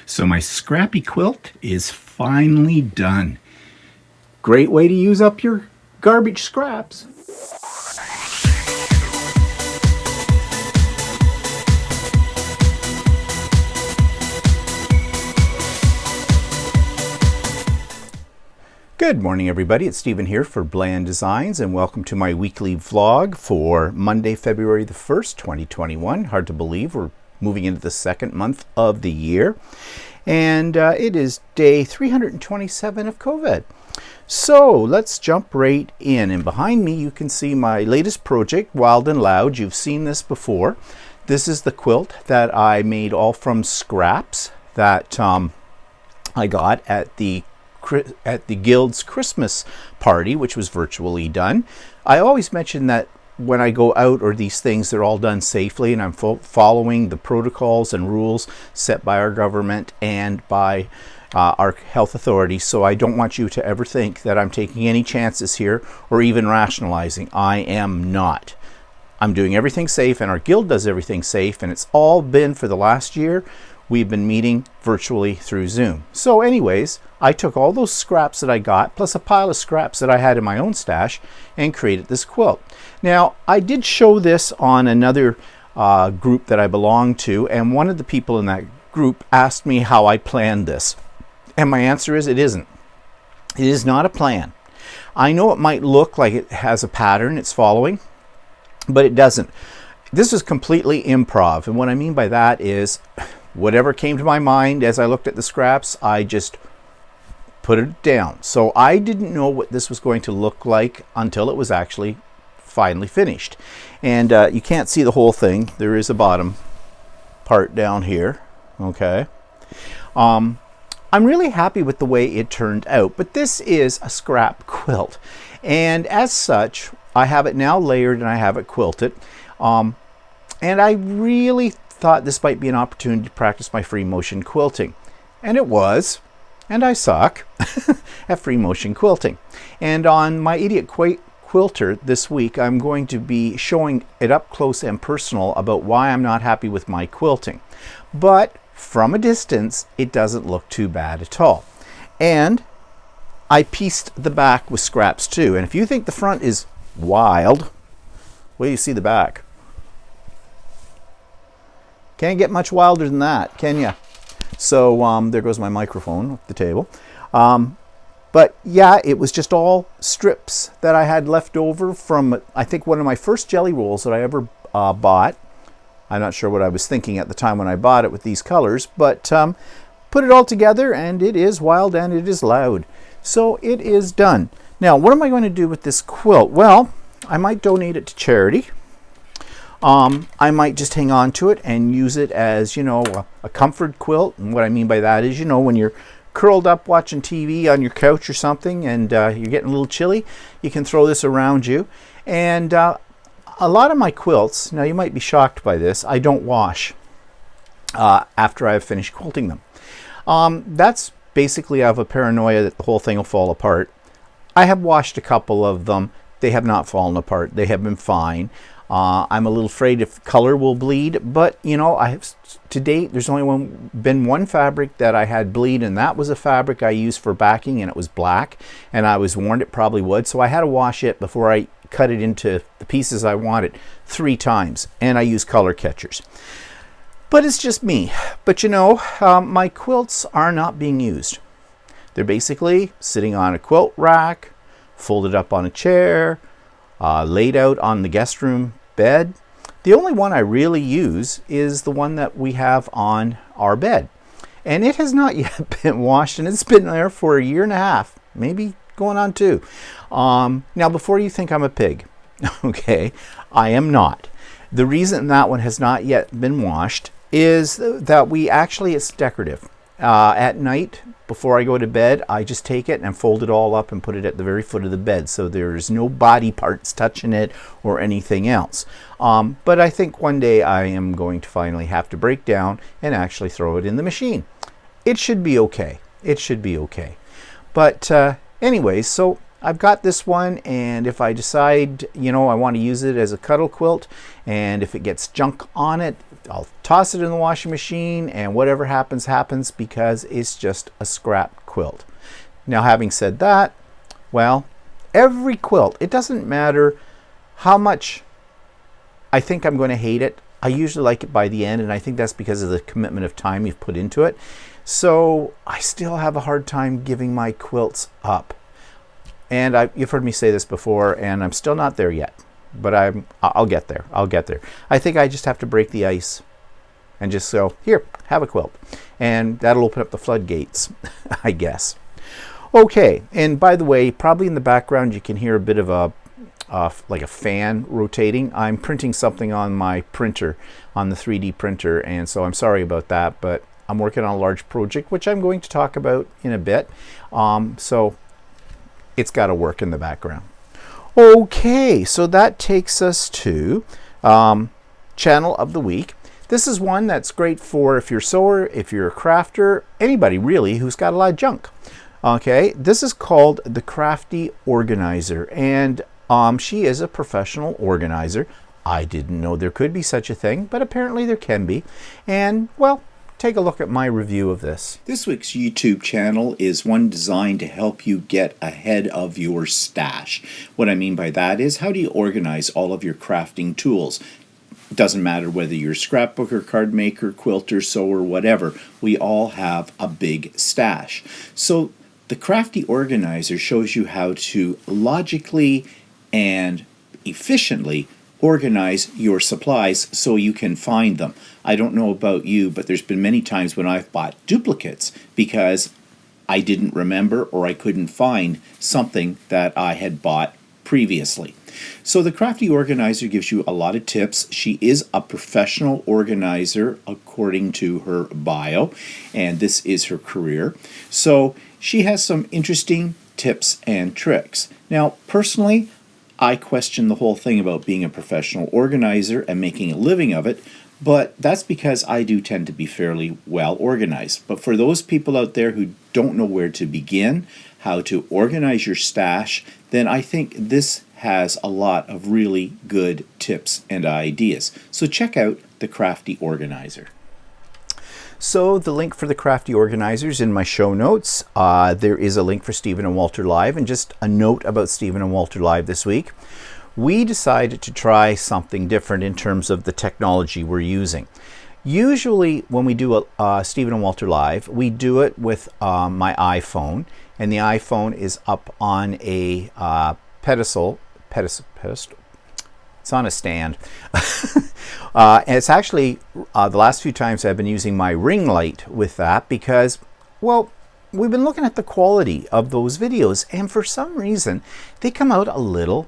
So my scrappy quilt is finally done. Great way to use up your garbage scraps. Good morning, everybody. It's Stephen here for Bland Designs, and welcome to my weekly vlog for Monday, February the 1st, 2021. Hard to believe we're moving into the second month of the year, and it is day 327 of COVID. So let's jump right in, and behind me you can see my latest project, Wild and Loud. You've seen this before. This is the quilt that I made all from scraps that I got at the Guild's Christmas party, which was virtually done. I always mention that when I go out or these things, they're all done safely, and I'm following the protocols and rules set by our government and by our health authorities. So I don't want you to ever think that I'm taking any chances here or even rationalizing. I am not. I'm doing everything safe, and our guild does everything safe, and it's all been for the last year. We've been meeting virtually through Zoom. So anyways, I took all those scraps that I got, plus a pile of scraps that I had in my own stash, and created this quilt. Now, I did show this on another group that I belong to, and one of the people in that group asked me how I planned this. And my answer is, it isn't. It is not a plan. I know it might look like it has a pattern it's following, but it doesn't. This is completely improv, and what I mean by that is whatever came to my mind as I looked at the scraps, I just put it down. So I didn't know what this was going to look like until it was actually finally finished. And you can't see the whole thing. There is a bottom part down here. Okay. I'm really happy with the way it turned out, but this is a scrap quilt. And as such, I have it now layered and I have it quilted. And I really thought this might be an opportunity to practice my free motion quilting. And it was. And I suck at free motion quilting. And on my Idiot Quilter this week, I'm going to be showing it up close and personal about why I'm not happy with my quilting. But from a distance, it doesn't look too bad at all. And I pieced the back with scraps too. And if you think the front is wild, wait till you see the back. Can't get much wilder than that, can ya? So there goes my microphone off the table. But yeah, it was just all strips that I had left over from, I think, one of my first jelly rolls that I ever bought. I'm not sure what I was thinking at the time when I bought it with these colors, but put it all together and it is wild and it is loud. So it is done. Now, what am I going to do with this quilt? Well, I might donate it to charity. I might just hang on to it and use it as, you know, a comfort quilt. And what I mean by that is, you know, when you're curled up watching TV on your couch or something and you're getting a little chilly, you can throw this around you. And a lot of my quilts, now you might be shocked by this, I don't wash after I've finished quilting them. That's basically I have a paranoia that the whole thing will fall apart. I have washed a couple of them. They have not fallen apart. They have been fine. I'm a little afraid if color will bleed, but you know, to date there's only been one fabric that I had bleed, and that was a fabric I used for backing, and it was black, and I was warned it probably would, so I had to wash it before I cut it into the pieces I wanted 3 times, and I used color catchers. But it's just me. But you know, my quilts are not being used. They're basically sitting on a quilt rack, folded up on a chair, laid out on the guest room bed. The only one I really use is the one that we have on our bed. And it has not yet been washed, and it's been there for 1.5 years, maybe going on 2. Now, before you think I'm a pig, okay, I am not. The reason that one has not yet been washed is that it's decorative. At night, before I go to bed, I just take it and fold it all up and put it at the very foot of the bed, so there's no body parts touching it or anything else. But I think one day I am going to finally have to break down and actually throw it in the machine. It should be okay. It should be okay. But anyways, so I've got this one, and if I decide, you know, I want to use it as a cuddle quilt, and if it gets junk on it, I'll toss it in the washing machine, and whatever happens, happens, because it's just a scrap quilt. Now, having said that, well, every quilt, it doesn't matter how much I think I'm going to hate it, I usually like it by the end, and I think that's because of the commitment of time you've put into it. So I still have a hard time giving my quilts up. And you've heard me say this before, and I'm still not there yet. But I'll get there. I'll get there. I think I just have to break the ice and just go, here, have a quilt. And that'll open up the floodgates, I guess. Okay, and by the way, probably in the background you can hear a bit of a like a fan rotating. I'm printing something on my printer, on the 3D printer, and so I'm sorry about that, but I'm working on a large project, which I'm going to talk about in a bit. So it's got to work in the background. Okay, so that takes us to Channel of the Week. This is one that's great for if you're a sewer, if you're a crafter, anybody really who's got a lot of junk. Okay, this is called the Crafty Organizer, and she is a professional organizer. I didn't know there could be such a thing, but apparently there can be. And, well, take a look at my review of this. This week's YouTube channel is one designed to help you get ahead of your stash. What I mean by that is, how do you organize all of your crafting tools? It doesn't matter whether you're a scrapbooker, card maker, quilter, sewer, whatever. We all have a big stash. So the Crafty Organizer shows you how to logically and efficiently organize your supplies so you can find them. I don't know about you, but there's been many times when I've bought duplicates because I didn't remember or I couldn't find something that I had bought previously. So the Crafty Organizer gives you a lot of tips. She is a professional organizer according to her bio, and this is her career. So she has some interesting tips and tricks. Now, personally, I question the whole thing about being a professional organizer and making a living of it, but that's because I do tend to be fairly well organized. But for those people out there who don't know where to begin, how to organize your stash, then I think this has a lot of really good tips and ideas. So check out the Crafty Organizer. So the link for the Crafty Organizer is in my show notes. There is a link for Stephen and Walter Live, and just a note about Stephen and Walter Live this week. We decided to try something different in terms of the technology we're using. Usually when we do a Stephen and Walter Live, we do it with my iPhone, and the iPhone is up on a pedestal. It's on a stand. And it's actually, the last few times I've been using my ring light with that because, well, we've been looking at the quality of those videos, and for some reason, they come out a little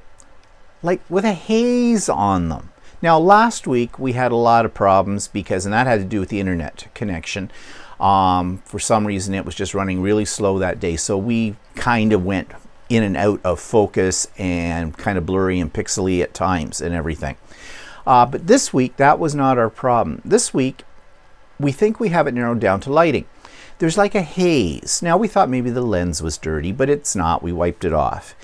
like with a haze on them. Now, last week we had a lot of problems because, and that had to do with the internet connection. For some reason, it was just running really slow that day, so we kind of went in and out of focus and kind of blurry and pixely at times and everything. But this week, that was not our problem. This week, we think we have it narrowed down to lighting. There's like a haze. Now, we thought maybe the lens was dirty, but it's not. We wiped it off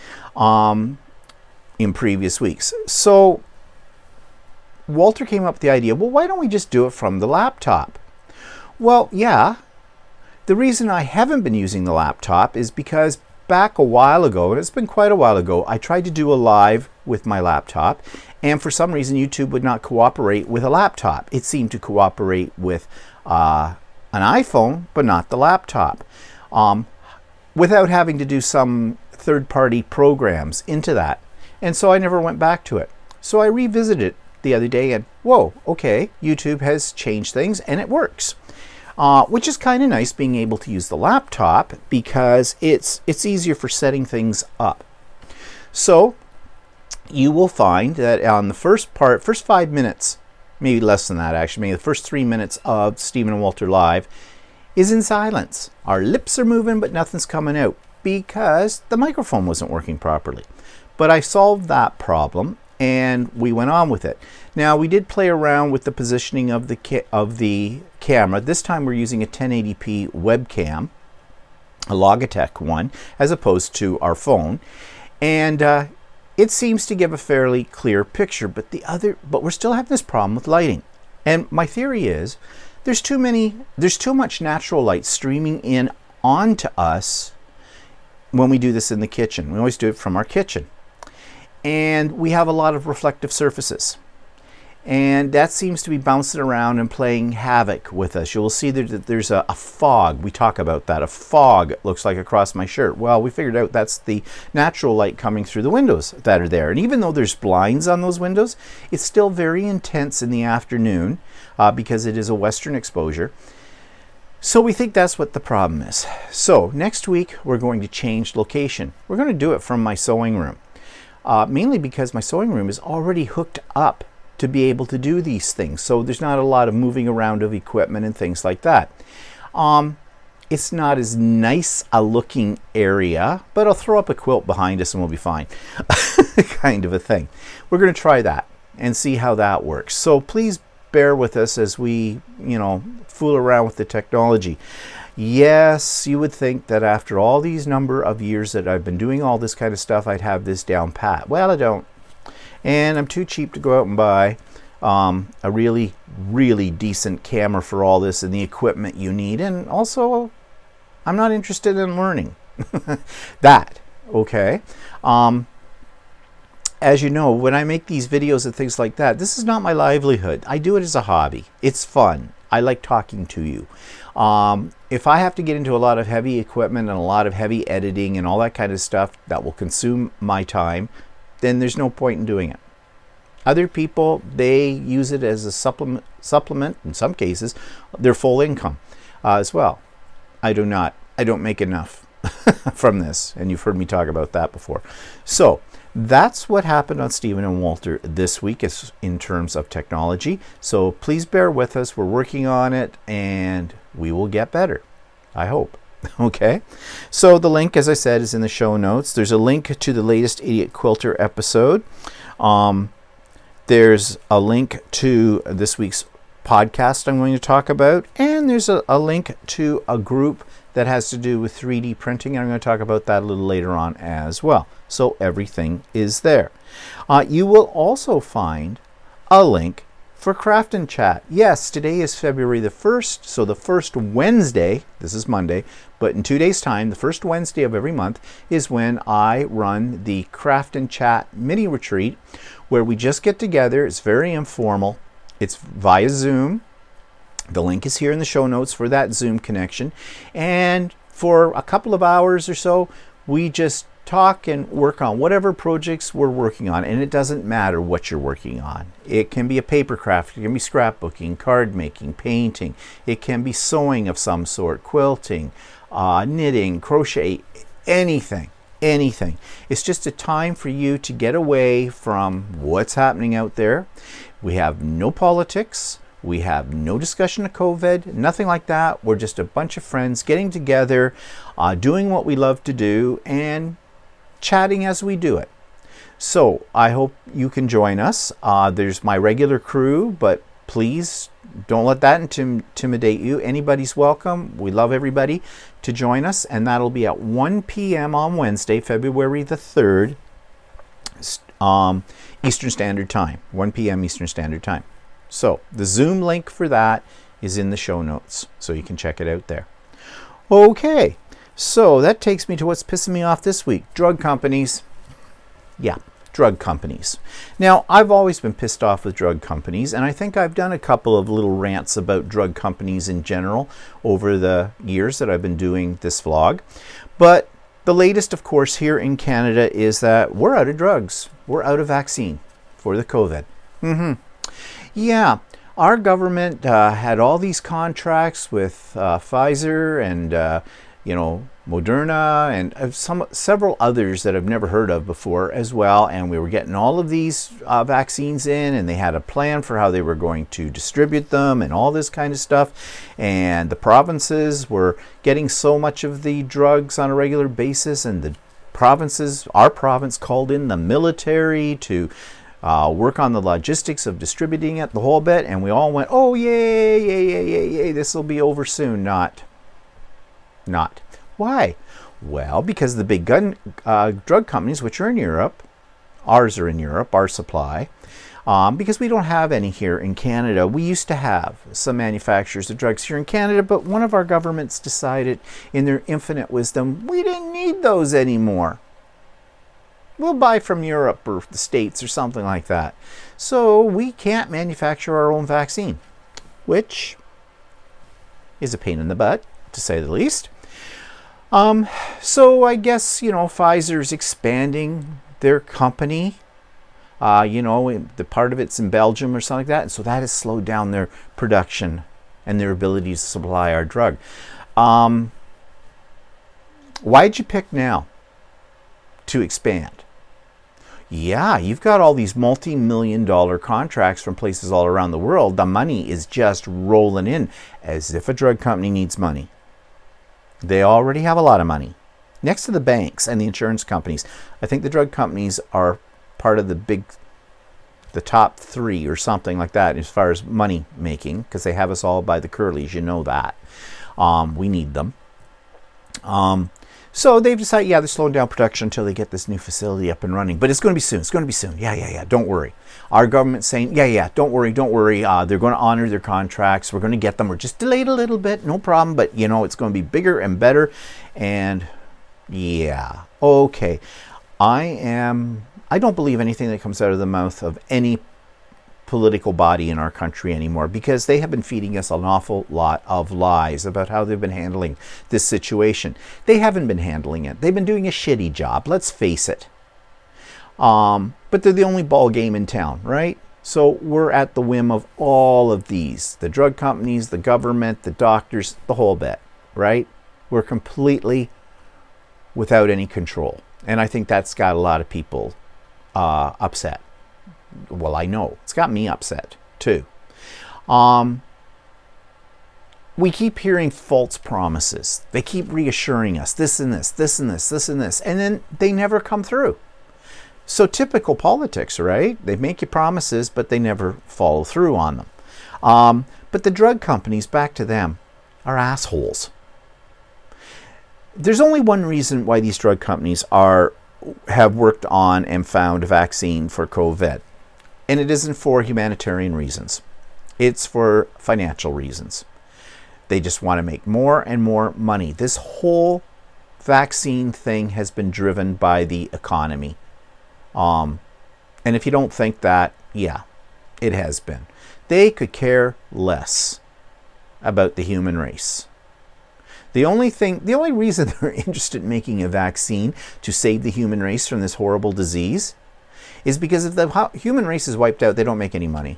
in previous weeks. So Walter came up with the idea, well, why don't we just do it from the laptop? Well, yeah. The reason I haven't been using the laptop is because back a while ago, and it's been quite a while ago, I tried to do a live with my laptop, and for some reason YouTube would not cooperate with a laptop. It seemed to cooperate with an iPhone, but not the laptop, without having to do some third-party programs into that. And so I never went back to it. So I revisited it the other day, and whoa, okay, YouTube has changed things, and it works. Which is kind of nice, being able to use the laptop, because it's easier for setting things up. So you will find that on the first 5 minutes, maybe less than that actually, maybe the first 3 minutes of Stephen and Walter Live is in silence. Our lips are moving, but nothing's coming out because the microphone wasn't working properly. But I solved that problem, and we went on with it. Now, we did play around with the positioning of the camera. This time we're using a 1080p webcam, a Logitech one, as opposed to our phone. And it seems to give a fairly clear picture, but we're still having this problem with lighting. And my theory is there's too much natural light streaming in onto us when we do this in the kitchen. We always do it from our kitchen. And we have a lot of reflective surfaces. And that seems to be bouncing around and playing havoc with us. You'll see that there's a fog. We talk about that. A fog looks like across my shirt. Well, we figured out that's the natural light coming through the windows that are there. And even though there's blinds on those windows, it's still very intense in the afternoon because it is a western exposure. So we think that's what the problem is. So next week, we're going to change location. We're going to do it from my sewing room, mainly because my sewing room is already hooked up to be able to do these things. So there's not a lot of moving around of equipment and things like that. It's not as nice a looking area, but I'll throw up a quilt behind us and we'll be fine. Kind of a thing. We're going to try that and see how that works. So please bear with us as we, fool around with the technology. Yes, you would think that after all these number of years that I've been doing all this kind of stuff, I'd have this down pat. Well, I don't. And I'm too cheap to go out and buy a really, really decent camera for all this and the equipment you need. And also, I'm not interested in learning that, okay? As you know, when I make these videos and things like that, this is not my livelihood. I do it as a hobby. It's fun. I like talking to you. If I have to get into a lot of heavy equipment and a lot of heavy editing and all that kind of stuff that will consume my time, then there's no point in doing it. Other people, they use it as a supplement, in some cases, their full income as well. I don't make enough from this, and you've heard me talk about that before. So that's what happened on Stephen and Walter this week in terms of technology. So please bear with us. We're working on it, and we will get better, I hope. Okay, so the link, as I said, is in the show notes. There's a link to the latest Idiot Quilter episode. There's a link to this week's podcast I'm going to talk about, and there's a link to a group that has to do with 3D printing, and I'm going to talk about that a little later on as well. So everything is there. You will also find a link for Craft and Chat. Yes, today is February the 1st, so the first Wednesday, this is Monday, but in 2 days' time, the first Wednesday of every month is when I run the Craft and Chat mini retreat, where we just get together. It's very informal. It's via Zoom. The link is here in the show notes for that Zoom connection. And for a couple of hours or so, we just talk and work on whatever projects we're working on, and it doesn't matter what you're working on. It can be a paper craft, it can be scrapbooking, card making, painting, it can be sewing of some sort, quilting, knitting, crochet, anything. It's just a time for you to get away from what's happening out there. We have no politics. We have no discussion of COVID, nothing like that. We're just a bunch of friends getting together, doing what we love to do, and chatting as we do it. So I hope you can join us. There's my regular crew, but please don't let that intimidate you. Anybody's welcome. We love everybody to join us, and that'll be at 1 p.m. on Wednesday, February the 3rd, Eastern Standard Time, 1 p.m. Eastern Standard Time. So the Zoom link for that is in the show notes, so you can check it out there. Okay, so that takes me to what's pissing me off this week. Drug companies. Yeah, drug companies. Now, I've always been pissed off with drug companies, and I think I've done a couple of little rants about drug companies in general over the years that I've been doing this vlog. But the latest, of course, here in Canada is that we're out of drugs. We're out of vaccine for the COVID. Yeah, our government had all these contracts with Pfizer and Moderna and several others that I've never heard of before as well. And we were getting all of these vaccines in, and they had a plan for how they were going to distribute them and all this kind of stuff. And the provinces were getting so much of the drugs on a regular basis, and the provinces, our province, called in the military to work on the logistics of distributing it, the whole bit, and we all went, oh, yay, this will be over soon. Not. Why? Well, because the big drug companies, which are in Europe, ours are in Europe, our supply, because we don't have any here in Canada. We used to have some manufacturers of drugs here in Canada, but one of our governments decided in their infinite wisdom, we didn't need those anymore. We'll buy from Europe or the States or something like that. So we can't manufacture our own vaccine, which is a pain in the butt, to say the least. So I guess, Pfizer's expanding their company. The part of it's in Belgium or something like that. And so that has slowed down their production and their ability to supply our drug. Why'd you pick now to expand? Yeah, you've got all these multi-million-dollar contracts from places all around the world. The money is just rolling in as if a drug company needs money. They already have a lot of money. Next to the banks and the insurance companies, I think the drug companies are part of the top 3 or something like that as far as money making, because they have us all by the curlies, that. We need them. So they've decided, they're slowing down production until they get this new facility up and running. But it's going to be soon. It's going to be soon. Yeah. Don't worry. Our government's saying, don't worry. They're going to honor their contracts. We're going to get them. We're just delayed a little bit. No problem. But, it's going to be bigger and better. And, okay. I don't believe anything that comes out of the mouth of any political body in our country anymore, because they have been feeding us an awful lot of lies about how they've been handling this situation. They haven't been handling it. They've been doing a shitty job, let's face it. But they're the only ball game in town, right? So we're at the whim of all of these, the drug companies, the government, the doctors, the whole bit, right? We're completely without any control. And I think that's got a lot of people upset. Well, I know. It's got me upset, too. We keep hearing false promises. They keep reassuring us this and this, this and this, this and this, and then they never come through. So typical politics, right? They make you promises, but they never follow through on them. But the drug companies, back to them, are assholes. There's only one reason why these drug companies have worked on and found a vaccine for COVID. And it isn't for humanitarian reasons. It's for financial reasons. They just want to make more and more money. This whole vaccine thing has been driven by the economy. And if you don't think that, it has been. They could care less about the human race. The only reason they're interested in making a vaccine to save the human race from this horrible disease is because if the human race is wiped out, they don't make any money.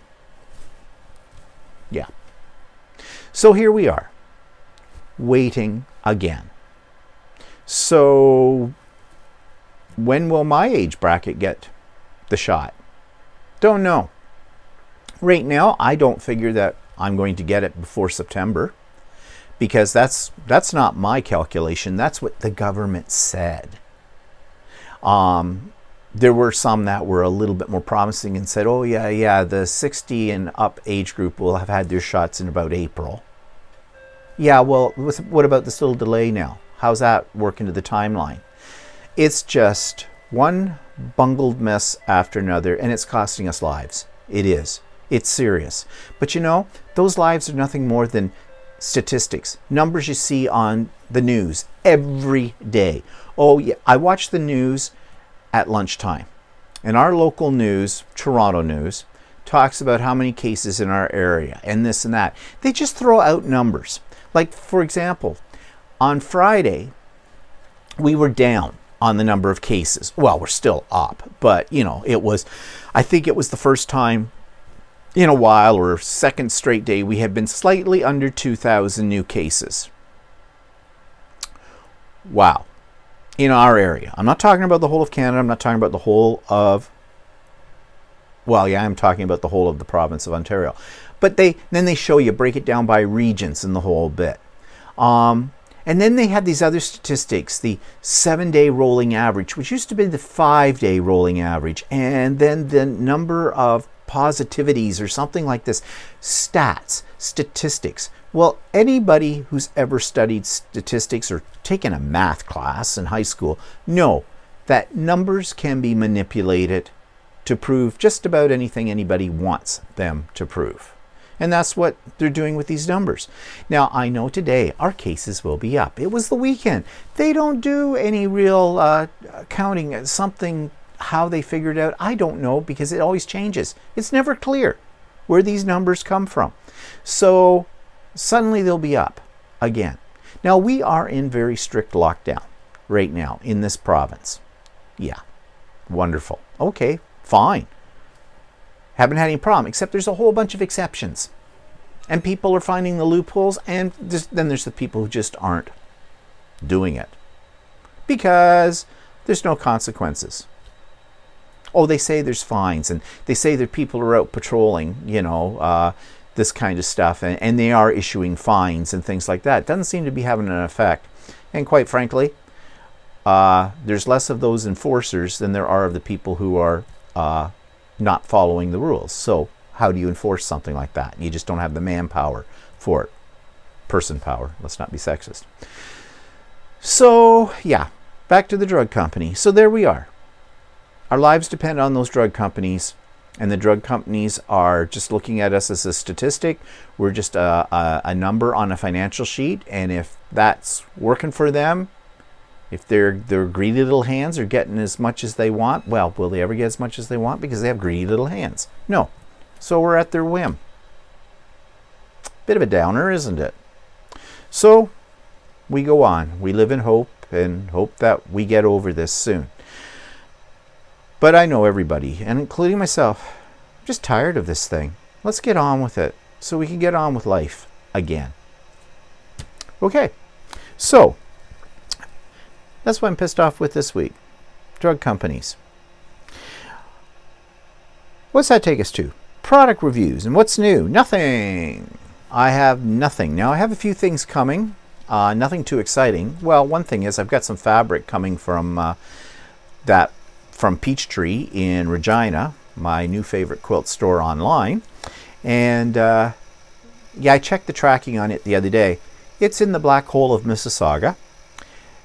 Yeah. So here we are, waiting again. So when will my age bracket get the shot? Don't know. Right now, I don't figure that I'm going to get it before September, because that's not my calculation. That's what the government said. There were some that were a little bit more promising and said, the 60 and up age group will have had their shots in about April. Yeah, well, what about this little delay now? How's that work into the timeline? It's just one bungled mess after another, and it's costing us lives. It is. It's serious. But those lives are nothing more than statistics, numbers you see on the news every day. Oh, yeah, I watch the news at lunchtime. And our local news, Toronto news, talks about how many cases in our area and this and that. They just throw out numbers. Like, for example, on Friday, we were down on the number of cases. Well, we're still up, but I think it was the first time in a while, or second straight day, we have been slightly under 2,000 new cases. Wow. In our area. I'm not talking about the whole of Canada. I'm not talking about the whole of, I'm talking about the whole of the province of Ontario. But then they show you, break it down by regions and the whole bit. And then they had these other statistics, the 7-day rolling average, which used to be the 5-day rolling average, and then the number of positivities or something like this. Stats, statistics. Well, anybody who's ever studied statistics or taken a math class in high school know that numbers can be manipulated to prove just about anything anybody wants them to prove. And that's what they're doing with these numbers. Now, I know today our cases will be up. It was the weekend. They don't do any real counting, something, how they figured out. I don't know, because it always changes. It's never clear where these numbers come from. So suddenly they'll be up again. Now, we are in very strict lockdown right now in this province. Yeah, wonderful. Okay, fine. Haven't had any problem, except there's a whole bunch of exceptions. And people are finding the loopholes, and then there's the people who just aren't doing it. Because there's no consequences. Oh, they say there's fines, and they say that people are out patrolling, this kind of stuff, and they are issuing fines and things like that. It doesn't seem to be having an effect. And quite frankly, there's less of those enforcers than there are of the people who are not following the rules. So how do you enforce something like that? You just don't have the manpower for it. Person power. Let's not be sexist. So yeah, back to the drug company. So there we are. Our lives depend on those drug companies, and the drug companies are just looking at us as a statistic. We're just a number on a financial sheet, and if that's working for them, if their greedy little hands are getting as much as they want, well, will they ever get as much as they want because they have greedy little hands? No. So we're at their whim. Bit of a downer, isn't it? So we go on. We live in hope, and hope that we get over this soon. But I know everybody, and including myself, I'm just tired of this thing. Let's get on with it so we can get on with life again. Okay, so that's what I'm pissed off with this week. Drug companies. What's that take us to? Product reviews. And what's new? Nothing. I have nothing. Now, I have a few things coming. Nothing too exciting. Well, one thing is I've got some fabric coming from from Peachtree in Regina, my new favorite quilt store online. And yeah, I checked the tracking on it the other day. It's in the Black Hole of Mississauga.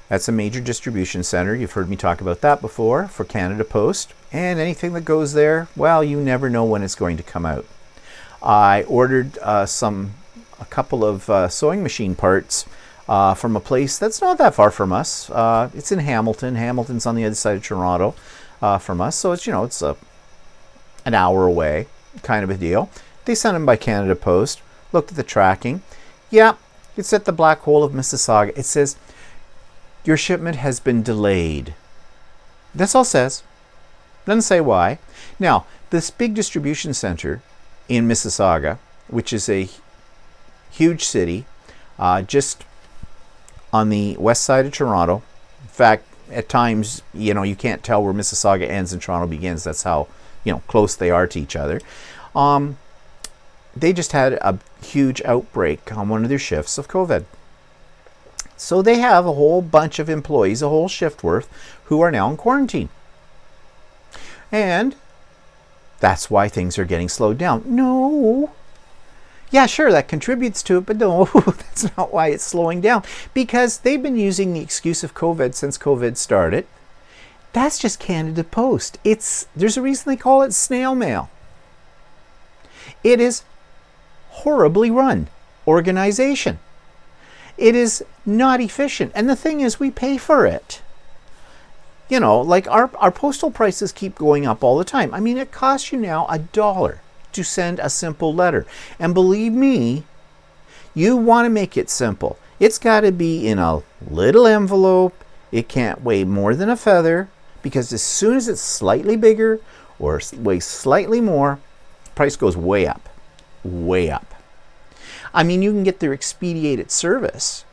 That's a major distribution center. You've heard me talk about that before, for Canada Post. And anything that goes there, well, you never know when it's going to come out. I ordered a couple of sewing machine parts from a place that's not that far from us. It's in Hamilton. Hamilton's on the other side of Toronto from us. So it's, it's an hour away, kind of a deal. They sent them by Canada Post. Looked at the tracking. Yeah, it's at the Black Hole of Mississauga. It says, your shipment has been delayed. That's all it says. Doesn't say why. Now, this big distribution center in Mississauga, which is a huge city, just on the west side of Toronto. In fact, at times, you can't tell where Mississauga ends and Toronto begins. That's how, close they are to each other. They just had a huge outbreak on one of their shifts of COVID. So they have a whole bunch of employees, a whole shift worth, who are now in quarantine. And that's why things are getting slowed down. No. Yeah, sure, that contributes to it, but no, that's not why it's slowing down. Because they've been using the excuse of COVID since COVID started. That's just Canada Post. There's a reason they call it snail mail. It is horribly run organization. It is not efficient. And the thing is, we pay for it. Like our postal prices keep going up all the time. I mean, it costs you now $1 to send a simple letter. And believe me, you want to make it simple. It's got to be in a little envelope. It can't weigh more than a feather, because as soon as it's slightly bigger or weighs slightly more, price goes way up. Way up. I mean, you can get their expedited service,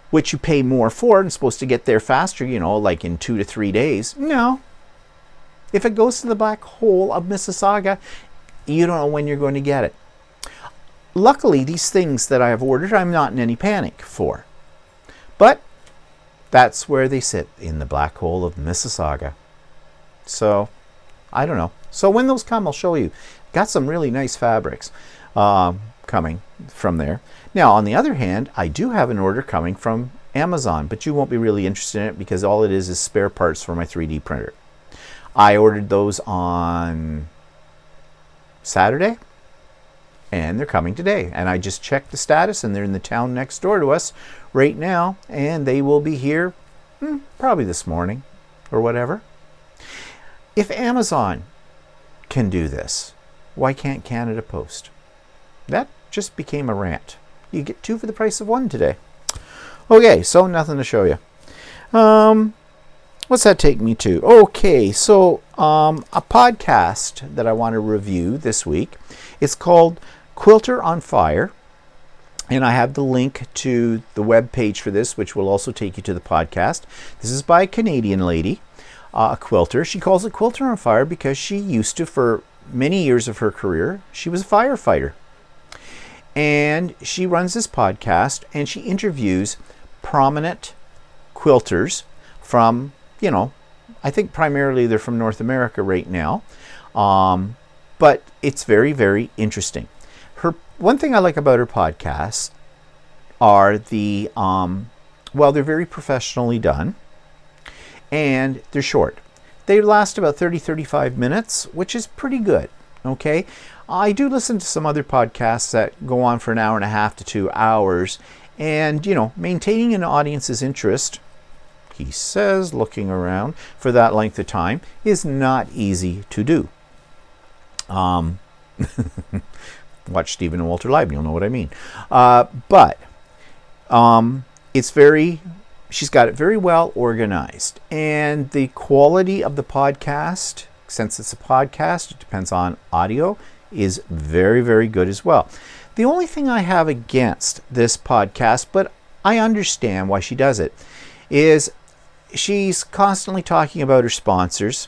which you pay more for and supposed to get there faster, like in 2 to 3 days. No. If it goes to the Black Hole of Mississauga, you don't know when you're going to get it. Luckily, these things that I have ordered, I'm not in any panic for. But that's where they sit, in the Black Hole of Mississauga. So, I don't know. So when those come, I'll show you. got some really nice fabrics coming from there. Now, on the other hand, I do have an order coming from Amazon, but you won't be really interested in it because all it is spare parts for my 3D printer. I ordered those on Saturday, and they're coming today. And I just checked the status, and they're in the town next door to us right now, and they will be here probably this morning or whatever. If Amazon can do this, why can't Canada Post? That just became a rant. You get 2 for the price of 1 today. Okay, so nothing to show you. What's that take me to? Okay, so a podcast that I want to review this week. It's called Quilter on Fire. And I have the link to the web page for this, which will also take you to the podcast. This is by a Canadian lady, a quilter. She calls it Quilter on Fire because she used to, for many years of her career, she was a firefighter. And she runs this podcast, and she interviews prominent quilters from, I think primarily they're from North America right now. But it's very, very interesting. One thing I like about her podcasts are they're very professionally done, and they're short. They last about 30-35 minutes, which is pretty good, okay? I do listen to some other podcasts that go on for an hour and a half to 2 hours, and, maintaining an audience's interest, he says, looking around, for that length of time is not easy to do. Watch Stephen and Walter Live and you'll know what I mean. But she's got it very well organized. And the quality of the podcast, since it's a podcast, it depends on audio, is very, very good as well. The only thing I have against this podcast, but I understand why she does it, is she's constantly talking about her sponsors,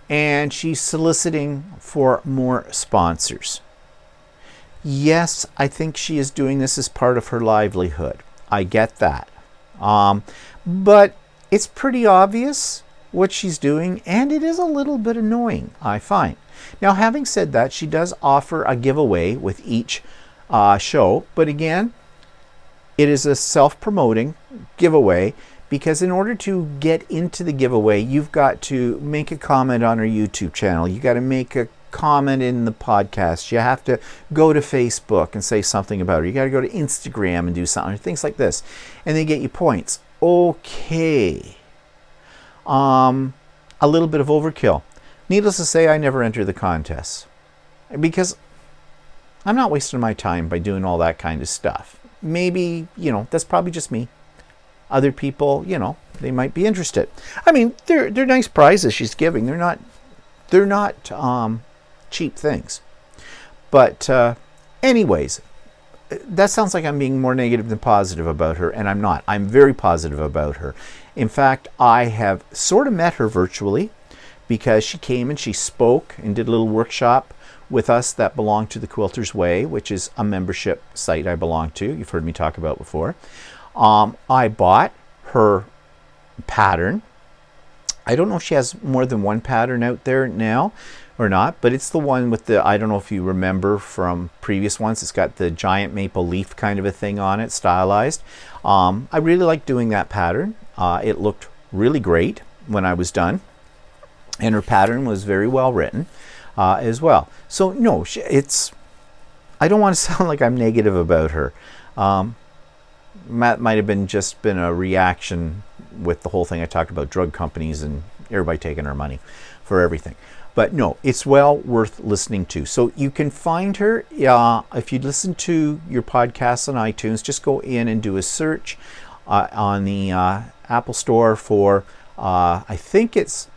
and she's soliciting for more sponsors. Yes, I think she is doing this as part of her livelihood. I get that. But it's pretty obvious what she's doing, and it is a little bit annoying, I find. Now, having said that, she does offer a giveaway with each show, but again, it is a self-promoting giveaway, because in order to get into the giveaway, you've got to make a comment on her YouTube channel. You got to make a comment in the podcast. You have to go to Facebook and say something about her. You got to go to Instagram and do something, things like this, and they get you points. Okay. A little bit of overkill. Needless to say, I never enter the contests because I'm not wasting my time by doing all that kind of stuff. Maybe, that's probably just me. Other people, they might be interested. I mean, they're nice prizes she's giving. They're not cheap things. But anyways, that sounds like I'm being more negative than positive about her, and I'm not. I'm very positive about her. In fact, I have sort of met her virtually because she came and she spoke and did a little workshop with us that belonged to the Quilter's Way, which is a membership site I belong to. You've heard me talk about before. I bought her pattern. I don't know if she has more than one pattern out there now or not, but it's the one with the, I don't know if you remember from previous ones, it's got the giant maple leaf kind of a thing on it, stylized. I really like doing that pattern. It looked really great when I was done, and her pattern was very well written as well. So no, I don't want to sound like I'm negative about her. That might have been just been a reaction with the whole thing I talked about drug companies and everybody taking our money for everything. But no, it's well worth listening to. So you can find her if you listen to your podcasts on iTunes. Just go in and do a search on the Apple Store for I think it's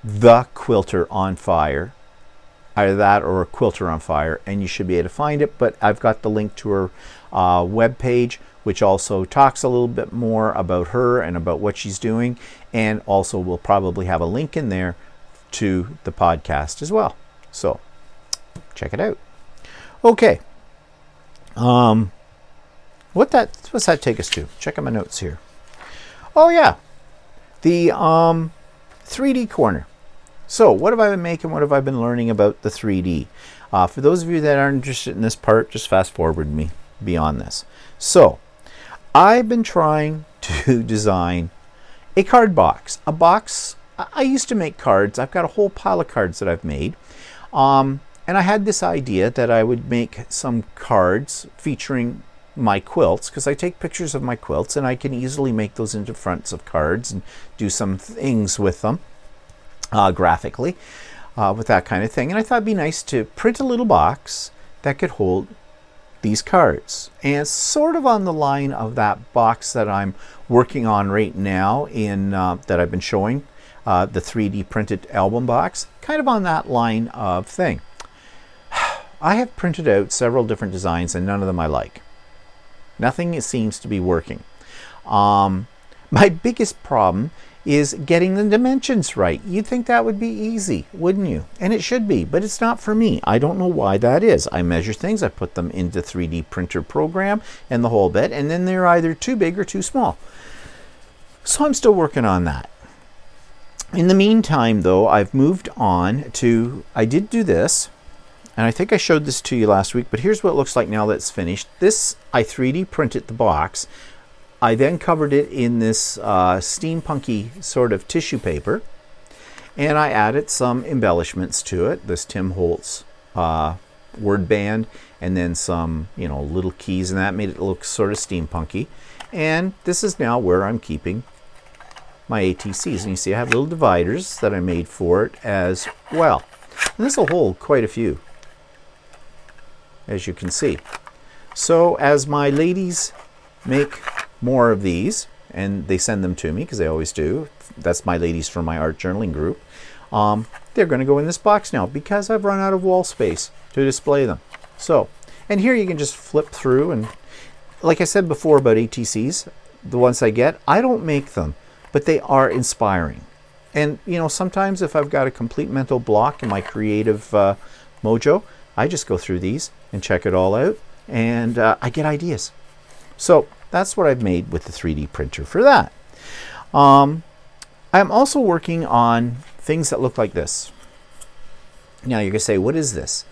The Quilter on Fire, either that or Quilter on Fire, and you should be able to find it. But I've got the link to her web page, which also talks a little bit more about her and about what she's doing, and also will probably have a link in there to the podcast as well. So check it out. Okay. What's that take us to? Checking my notes here. Oh yeah, the 3D corner. So what have I been making? What have I been learning about the 3D? For those of you that aren't interested in this part, just fast forward me beyond this. So I've been trying to design a card box. A box, I used to make cards. I've got a whole pile of cards that I've made. And I had this idea that I would make some cards featuring my quilts, because I take pictures of my quilts and I can easily make those into fronts of cards and do some things with them graphically with that kind of thing. And I thought it'd be nice to print a little box that could hold these cards. And it's sort of on the line of that box that I'm working on right now in that I've been showing, the 3D printed album box, kind of on that line of thing. I have printed out several different designs and none of them I like. Nothing seems to be working. My biggest problem is getting the dimensions right. You'd think that would be easy, wouldn't you? And it should be, but it's not for me. I don't know why that is. I measure things, I put them into 3D printer program and the whole bit, and then they're either too big or too small. So I'm still working on that. In the meantime, though, I've moved on to, I did do this, and I think I showed this to you last week, but here's what it looks like now that it's finished. This, I 3D printed the box. I then covered it in this steampunky sort of tissue paper, and I added some embellishments to it. This Tim Holtz word band, and then some, you know, little keys, and that made it look sort of steampunky. And this is now where I'm keeping my ATCs. And you see I have little dividers that I made for it as well. And this will hold quite a few, as you can see. So as my ladies make more of these, and they send them to me because they always do, that's my ladies from my art journaling group, they're going to go in this box now because I've run out of wall space to display them. So, and here you can just flip through, and like I said before about ATCs, the ones I get, I don't make them, but they are inspiring. And you know, sometimes if I've got a complete mental block in my creative mojo, I just go through these and check it all out, and I get ideas. So that's what I've made with the 3D printer for that. I'm also working on things that look like this. Now you're going to say, what is this?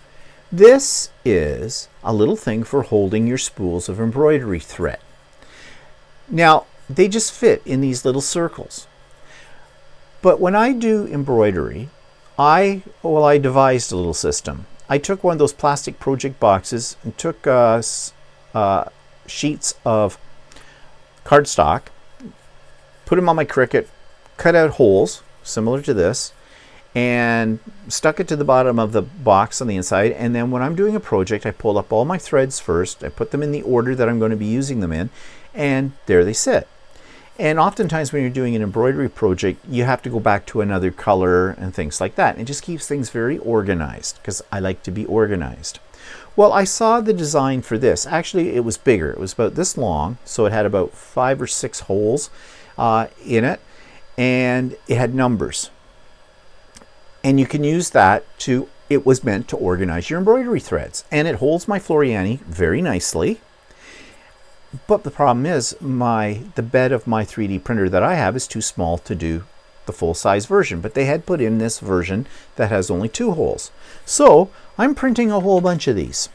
This is a little thing for holding your spools of embroidery thread. Now, they just fit in these little circles. But when I do embroidery, I devised a little system. I took one of those plastic project boxes and took sheets of cardstock, put them on my Cricut, cut out holes similar to this, and stuck it to the bottom of the box on the inside. And then when I'm doing a project, I pull up all my threads first, I put them in the order that I'm going to be using them in, and there they sit. And oftentimes when you're doing an embroidery project, you have to go back to another color and things like that. It just keeps things very organized because I like to be organized. Well, I saw the design for this. Actually, it was bigger. It was about this long, so it had about 5 or 6 holes in it, and it had numbers. And you can use that to, it was meant to organize your embroidery threads. And it holds my Floriani very nicely. But the problem is the bed of my 3D printer that I have is too small to do the full-size version. But they had put in this version that has only 2 holes. So I'm printing a whole bunch of these.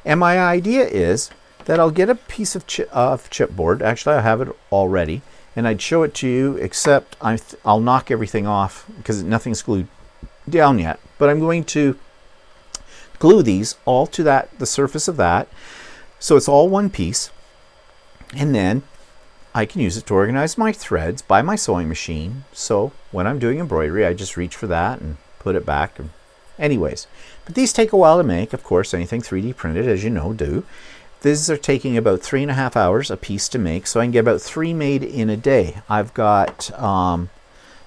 And my idea is that I'll get a piece of chipboard. Actually, I have it already. And I'd show it to you, except I'll knock everything off because nothing's glued down yet. But I'm going to glue these all to the surface of that. So it's all one piece. And then I can use it to organize my threads by my sewing machine. So when I'm doing embroidery, I just reach for that and put it back. Anyways, but these take a while to make. Of course, anything 3D printed, as you know, do. These are taking about 3.5 hours a piece to make, so I can get about 3 made in a day. I've got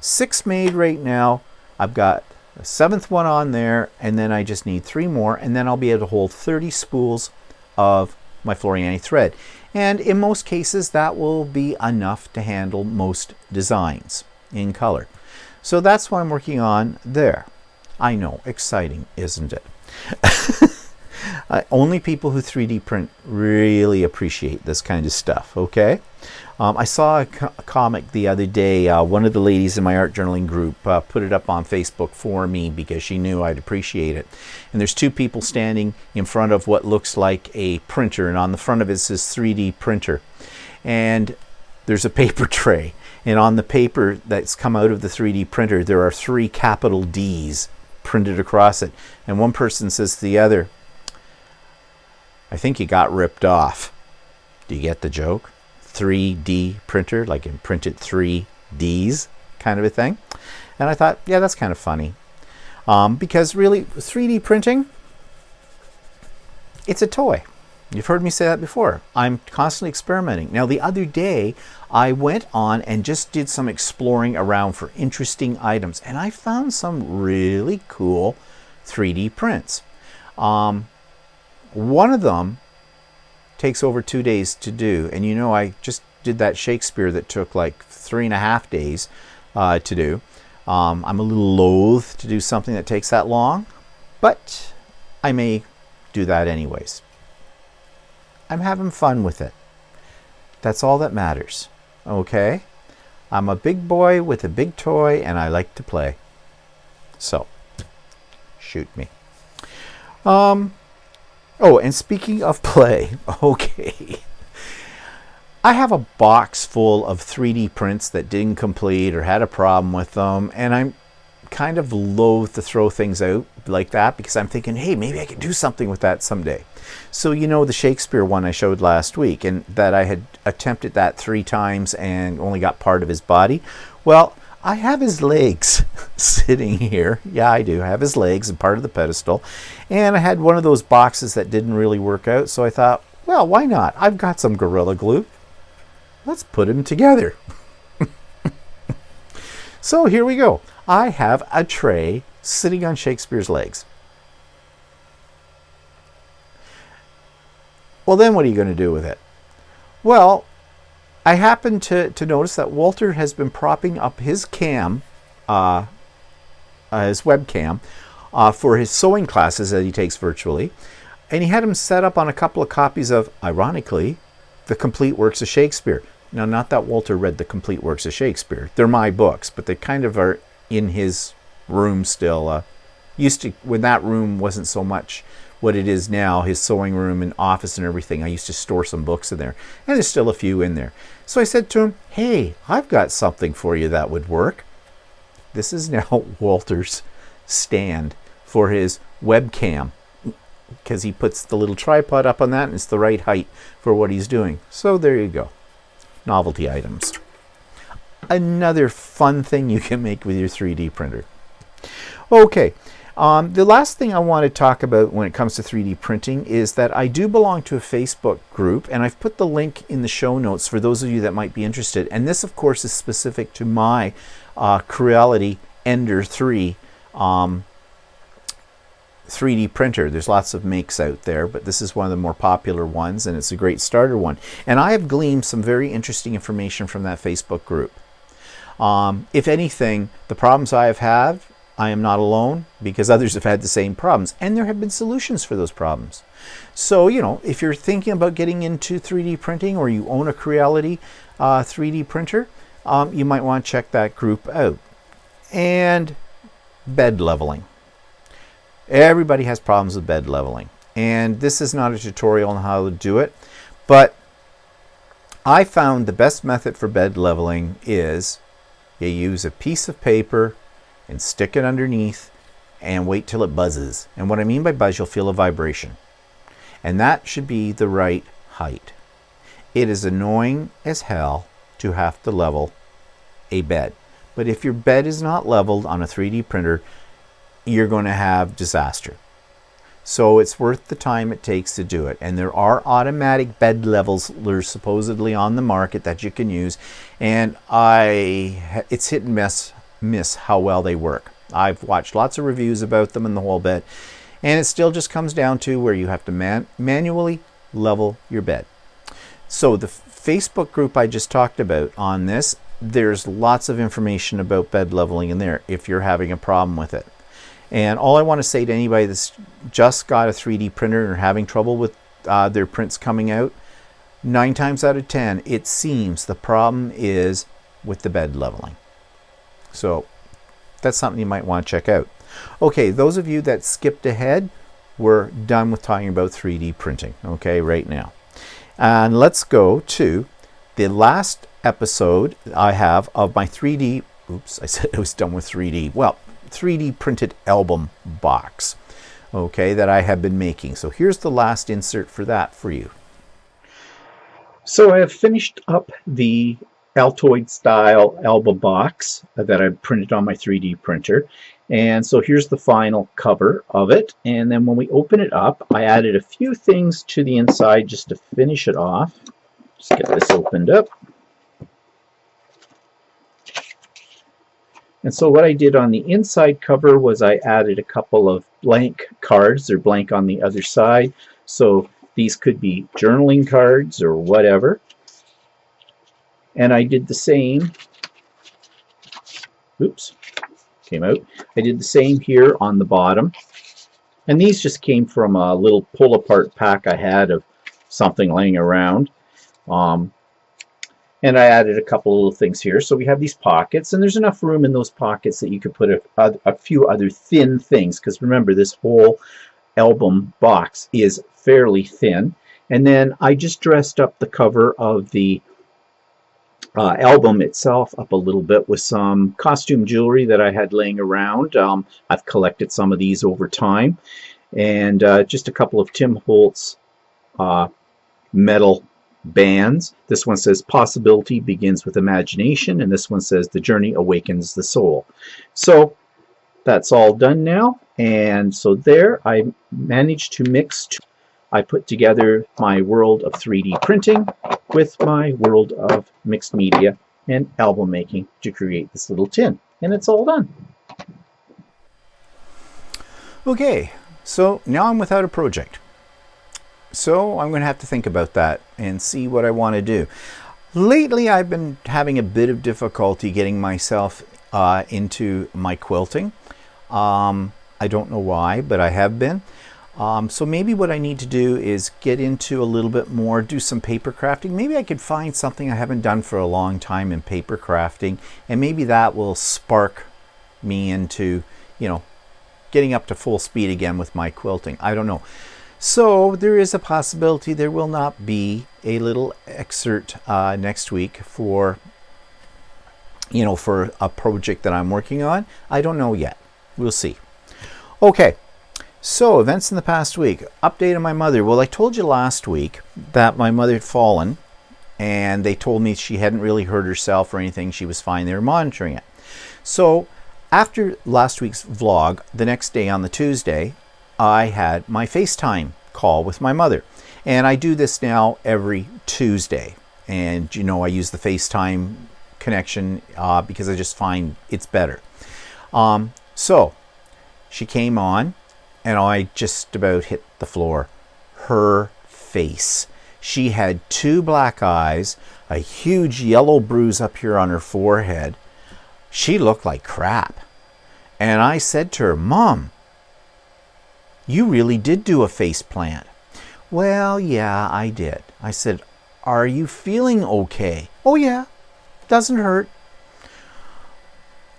6 made right now. I've got a 7th one on there, and then I just need 3 more, and then I'll be able to hold 30 spools of my Floriani thread. And in most cases, that will be enough to handle most designs in color. So that's what I'm working on there. I know, exciting, isn't it? Only people who 3D print really appreciate this kind of stuff, okay? I saw a comic the other day. One of the ladies in my art journaling group put it up on Facebook for me because she knew I'd appreciate it. And there's two people standing in front of what looks like a printer, and on the front of it says 3D printer. And there's a paper tray, and on the paper that's come out of the 3D printer, there are 3 capital D's printed across it. And one person says to the other, "I think you got ripped off." Do you get the joke? 3D printer, like in printed 3 Ds kind of a thing. And I thought, yeah, that's kind of funny. Because really, 3D printing, it's a toy. You've heard me say that before. I'm constantly experimenting. Now, the other day, I went on and just did some exploring around for interesting items, and I found some really cool 3D prints. One of them takes over 2 days to do, and you know, I just did that Shakespeare that took like 3.5 days to do. I'm a little loath to do something that takes that long, but I may do that anyways. I'm having fun with it. That's all that matters, okay? I'm a big boy with a big toy, and I like to play. So, shoot me. Oh, and speaking of play, okay. I have a box full of 3D prints that didn't complete or had a problem with them, and I'm kind of loath to throw things out like that because I'm thinking, hey, maybe I could do something with that someday. So, you know, the Shakespeare one I showed last week, and that I had attempted that 3 times and only got part of his body. Well, I have his legs sitting here. Yeah, I do. I have his legs and part of the pedestal. And I had one of those boxes that didn't really work out, so I thought, well, why not? I've got some Gorilla Glue. Let's put them together. So here we go. I have a tray sitting on Shakespeare's legs. Well, then what are you going to do with it? Well, I happened to notice that Walter has been propping up his cam, his webcam, for his sewing classes that he takes virtually. And he had him set up on a couple of copies of, ironically, the complete works of Shakespeare. Now, not that Walter read the complete works of Shakespeare. They're my books, but they kind of are in his room still. When that room wasn't so much what it is now, his sewing room and office and everything, I used to store some books in there. And there's still a few in there. So I said to him, hey, I've got something for you that would work. This is now Walter's stand for his webcam, because he puts the little tripod up on that and it's the right height for what he's doing. So there you go. Novelty items. Another fun thing you can make with your 3D printer. Okay, the last thing I want to talk about when it comes to 3D printing is that I do belong to a Facebook group, and I've put the link in the show notes for those of you that might be interested. And this, of course, is specific to my Creality Ender 3 3D printer. There's lots of makes out there, but this is one of the more popular ones, and it's a great starter one. And I have gleaned some very interesting information from that Facebook group. If anything, the problems I have had, I am not alone, because others have had the same problems, and there have been solutions for those problems. So, you know, if you're thinking about getting into 3D printing, or you own a Creality 3D printer, you might want to check that group out. And bed leveling. Everybody has problems with bed leveling, and this is not a tutorial on how to do it, but I found the best method for bed leveling is you use a piece of paper and stick it underneath and wait till it buzzes. And what I mean by buzz, you'll feel a vibration, and that should be the right height. It is annoying as hell to have to level a bed, but if your bed is not leveled on a 3D printer, you're going to have disaster. So it's worth the time it takes to do it. And there are automatic bed levelers supposedly on the market that you can use, and it's hit and miss how well they work. I've watched lots of reviews about them and the whole bit, and it still just comes down to where you have to manually level your bed. So the Facebook group I just talked about on this, there's lots of information about bed leveling in there if you're having a problem with it. And all I want to say to anybody that's just got a 3D printer and having trouble with their prints coming out, 9 times out of 10, it seems the problem is with the bed leveling. So that's something you might want to check out. Okay, those of you that skipped ahead, we're done with talking about 3D printing, okay, right now. And let's go to the last episode I have of my 3D, oops, I said I was done with 3D. Well, 3D printed album box, okay, that I have been making. So here's the last insert for that for you. So I have finished up the Altoid style album box that I printed on my 3D printer. And so here's the final cover of it. And then when we open it up, I added a few things to the inside just to finish it off. Just get this opened up. And so what I did on the inside cover was I added a couple of blank cards. They're blank on the other side. So these could be journaling cards or whatever. And I did the same. Oops, came out. I did the same here on the bottom. And these just came from a little pull-apart pack I had of something laying around. And I added a couple little things here. So we have these pockets, and there's enough room in those pockets that you could put a few other thin things, because remember, this whole album box is fairly thin. And then I just dressed up the cover of the album itself up a little bit with some costume jewelry that I had laying around. I've collected some of these over time. And just a couple of Tim Holtz metal bands. This one says possibility begins with imagination, and this one says the journey awakens the soul. So that's all done now. And so there I managed to mix I put together my world of 3D printing with my world of mixed media and album making to create this little tin. And it's all done. Okay, so now I'm without a project. So I'm going to have to think about that and see what I want to do. Lately I've been having a bit of difficulty getting myself into my quilting. I don't know why, but I have been. So maybe what I need to do is get into a little bit more, do some paper crafting. Maybe I could find something I haven't done for a long time in paper crafting, and maybe that will spark me into, you know, getting up to full speed again with my quilting. I don't know. So there is a possibility there will not be a little excerpt next week for, you know, for a project that I'm working on. I don't know yet. We'll see. Okay. So, events in the past week. Update on my mother. Well, I told you last week that my mother had fallen, and they told me she hadn't really hurt herself or anything. She was fine. They were monitoring it. So, after last week's vlog, the next day on the Tuesday, I had my FaceTime call with my mother. And I do this now every Tuesday. And, you know, I use the FaceTime connection because I just find it's better. So, she came on, and I just about hit the floor. Her face. She had 2 black eyes, a huge yellow bruise up here on her forehead. She looked like crap. And I said to her, "Mom, you really did do a face plant." "Well, yeah, I did." I said, "Are you feeling okay?" "Oh, yeah, doesn't hurt."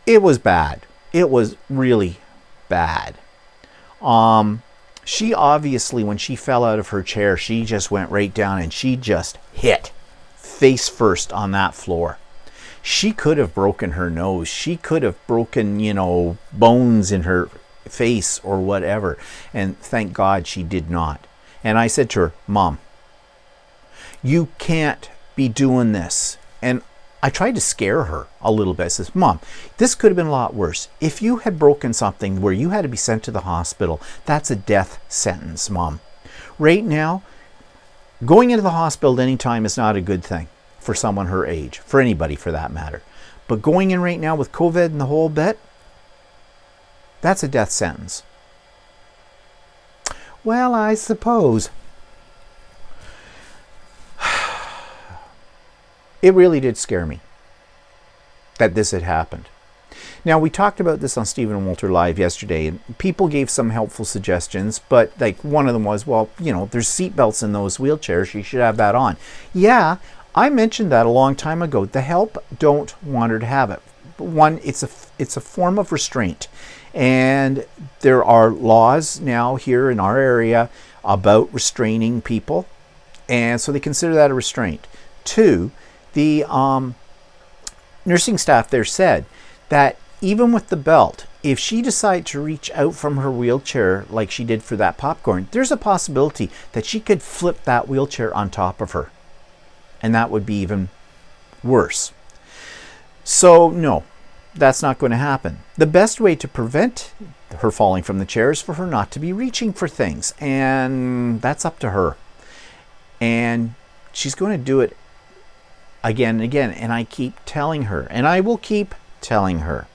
It was bad. It was really bad. She obviously, when she fell out of her chair, she just went right down and she just hit face first on that floor. She could have broken her nose. She could have broken, you know, bones in her face or whatever. And thank God she did not. And I said to her, "Mom, you can't be doing this." And I tried to scare her a little bit. I says, "Mom, this could have been a lot worse. If you had broken something where you had to be sent to the hospital, that's a death sentence, Mom. Right now, going into the hospital at any time is not a good thing for someone her age, for anybody for that matter. But going in right now with COVID and the whole bit, that's a death sentence." Well, I suppose. It really did scare me that this had happened. Now, we talked about this on Stephen and Walter Live yesterday, and people gave some helpful suggestions, but like one of them was, well, you know, there's seat belts in those wheelchairs. You should have that on. Yeah, I mentioned that a long time ago. The help don't want her to have it. But one, it's a form of restraint. And there are laws now here in our area about restraining people. And so they consider that a restraint. Two, the nursing staff there said that even with the belt, if she decided to reach out from her wheelchair like she did for that popcorn, there's a possibility that she could flip that wheelchair on top of her. And that would be even worse. So no, that's not going to happen. The best way to prevent her falling from the chair is for her not to be reaching for things. And that's up to her. And she's going to do it again and again. And I keep telling her, and I will keep telling her,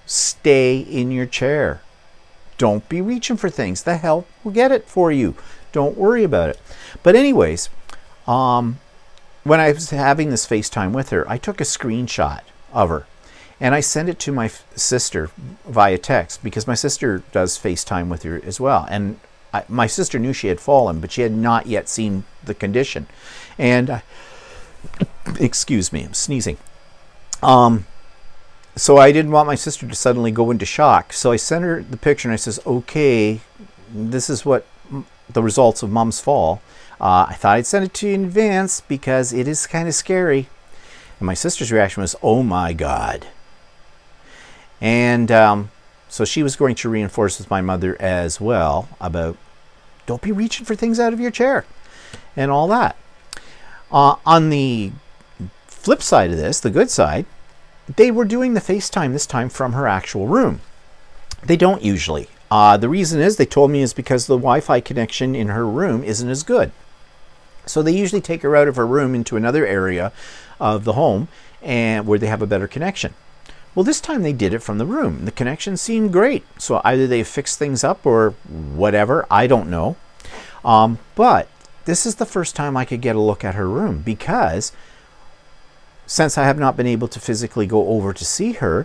stay in your chair. Don't be reaching for things. The help will get it for you. Don't worry about it. But anyways, when I was having this FaceTime with her, I took a screenshot of her and I sent it to my sister via text, because my sister does FaceTime with her as well. And my sister knew she had fallen, but she had not yet seen the condition. And excuse me, I'm sneezing. So I didn't want my sister to suddenly go into shock. So I sent her the picture and I says, okay, this is what the results of Mom's fall. I thought I'd send it to you in advance because it is kind of scary. And my sister's reaction was, oh my God. And so she was going to reinforce with my mother as well about don't be reaching for things out of your chair and all that. On the flip side of this, the good side, they were doing the FaceTime this time from her actual room. They don't usually. The reason is, they told me, is because the Wi-Fi connection in her room isn't as good. So they usually take her out of her room into another area of the home and where they have a better connection. Well, this time they did it from the room. The connection seemed great. So either they fixed things up or whatever. I don't know. But this is the first time I could get a look at her room, because since I have not been able to physically go over to see her,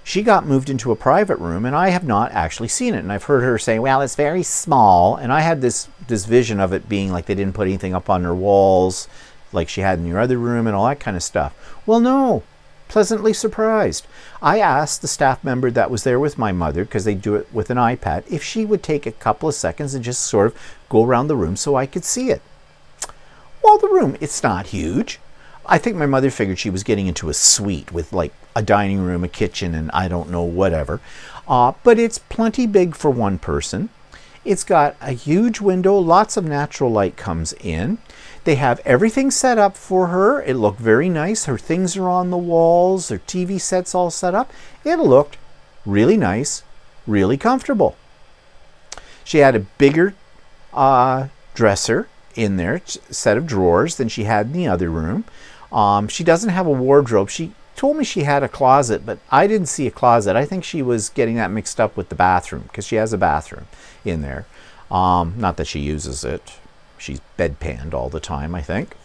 she got moved into a private room and I have not actually seen it. And I've heard her say, well, it's very small. And I had this vision of it being like they didn't put anything up on her walls like she had in your other room and all that kind of stuff. Well, no, pleasantly surprised. I asked the staff member that was there with my mother, because they do it with an iPad, if she would take a couple of seconds and just sort of go around the room so I could see it. Well, the room, it's not huge. I think my mother figured she was getting into a suite with like a dining room, a kitchen, and I don't know, whatever. But it's plenty big for one person. It's got a huge window, lots of natural light comes in. They have everything set up for her. It looked very nice. Her things are on the walls, her TV set's all set up. It looked really nice, really comfortable. She had a bigger dresser in there, set of drawers, than she had in the other room. She doesn't have a wardrobe. She told me she had a closet, but I didn't see a closet. I think she was getting that mixed up with the bathroom, because she has a bathroom in there. Not that she uses it. She's bedpanned all the time, I think.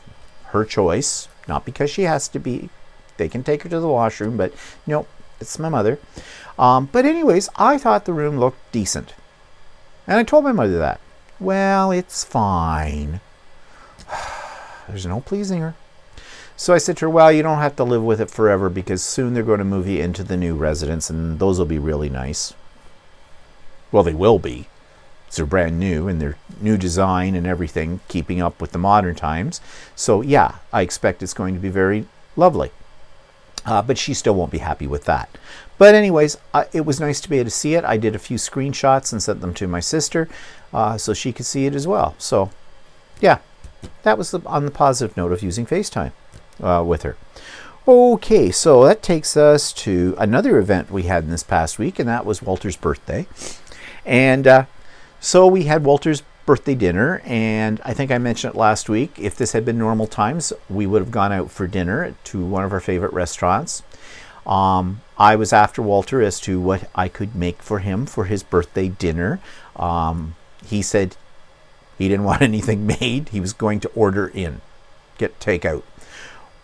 Her choice, not because she has to be. They can take her to the washroom, but no, it's my mother. But anyways, I thought the room looked decent. And I told my mother that. Well, it's fine. There's no pleasing her. So I said to her, well, you don't have to live with it forever, because soon they're going to move you into the new residence, and those will be really nice. Well, they will be. They're brand new, and they're new design and everything, keeping up with the modern times. So yeah, I expect it's going to be very lovely. But she still won't be happy with that. But anyways, it was nice to be able to see it. I did a few screenshots and sent them to my sister so she could see it as well. So yeah, that was on the positive note of using FaceTime with her. Okay, so that takes us to another event we had in this past week, and that was Walter's birthday. And so we had Walter's birthday dinner, and I think I mentioned it last week. If this had been normal times, we would have gone out for dinner to one of our favorite restaurants. I was after Walter as to what I could make for him for his birthday dinner. He said he didn't want anything made. He was going to order in, get takeout.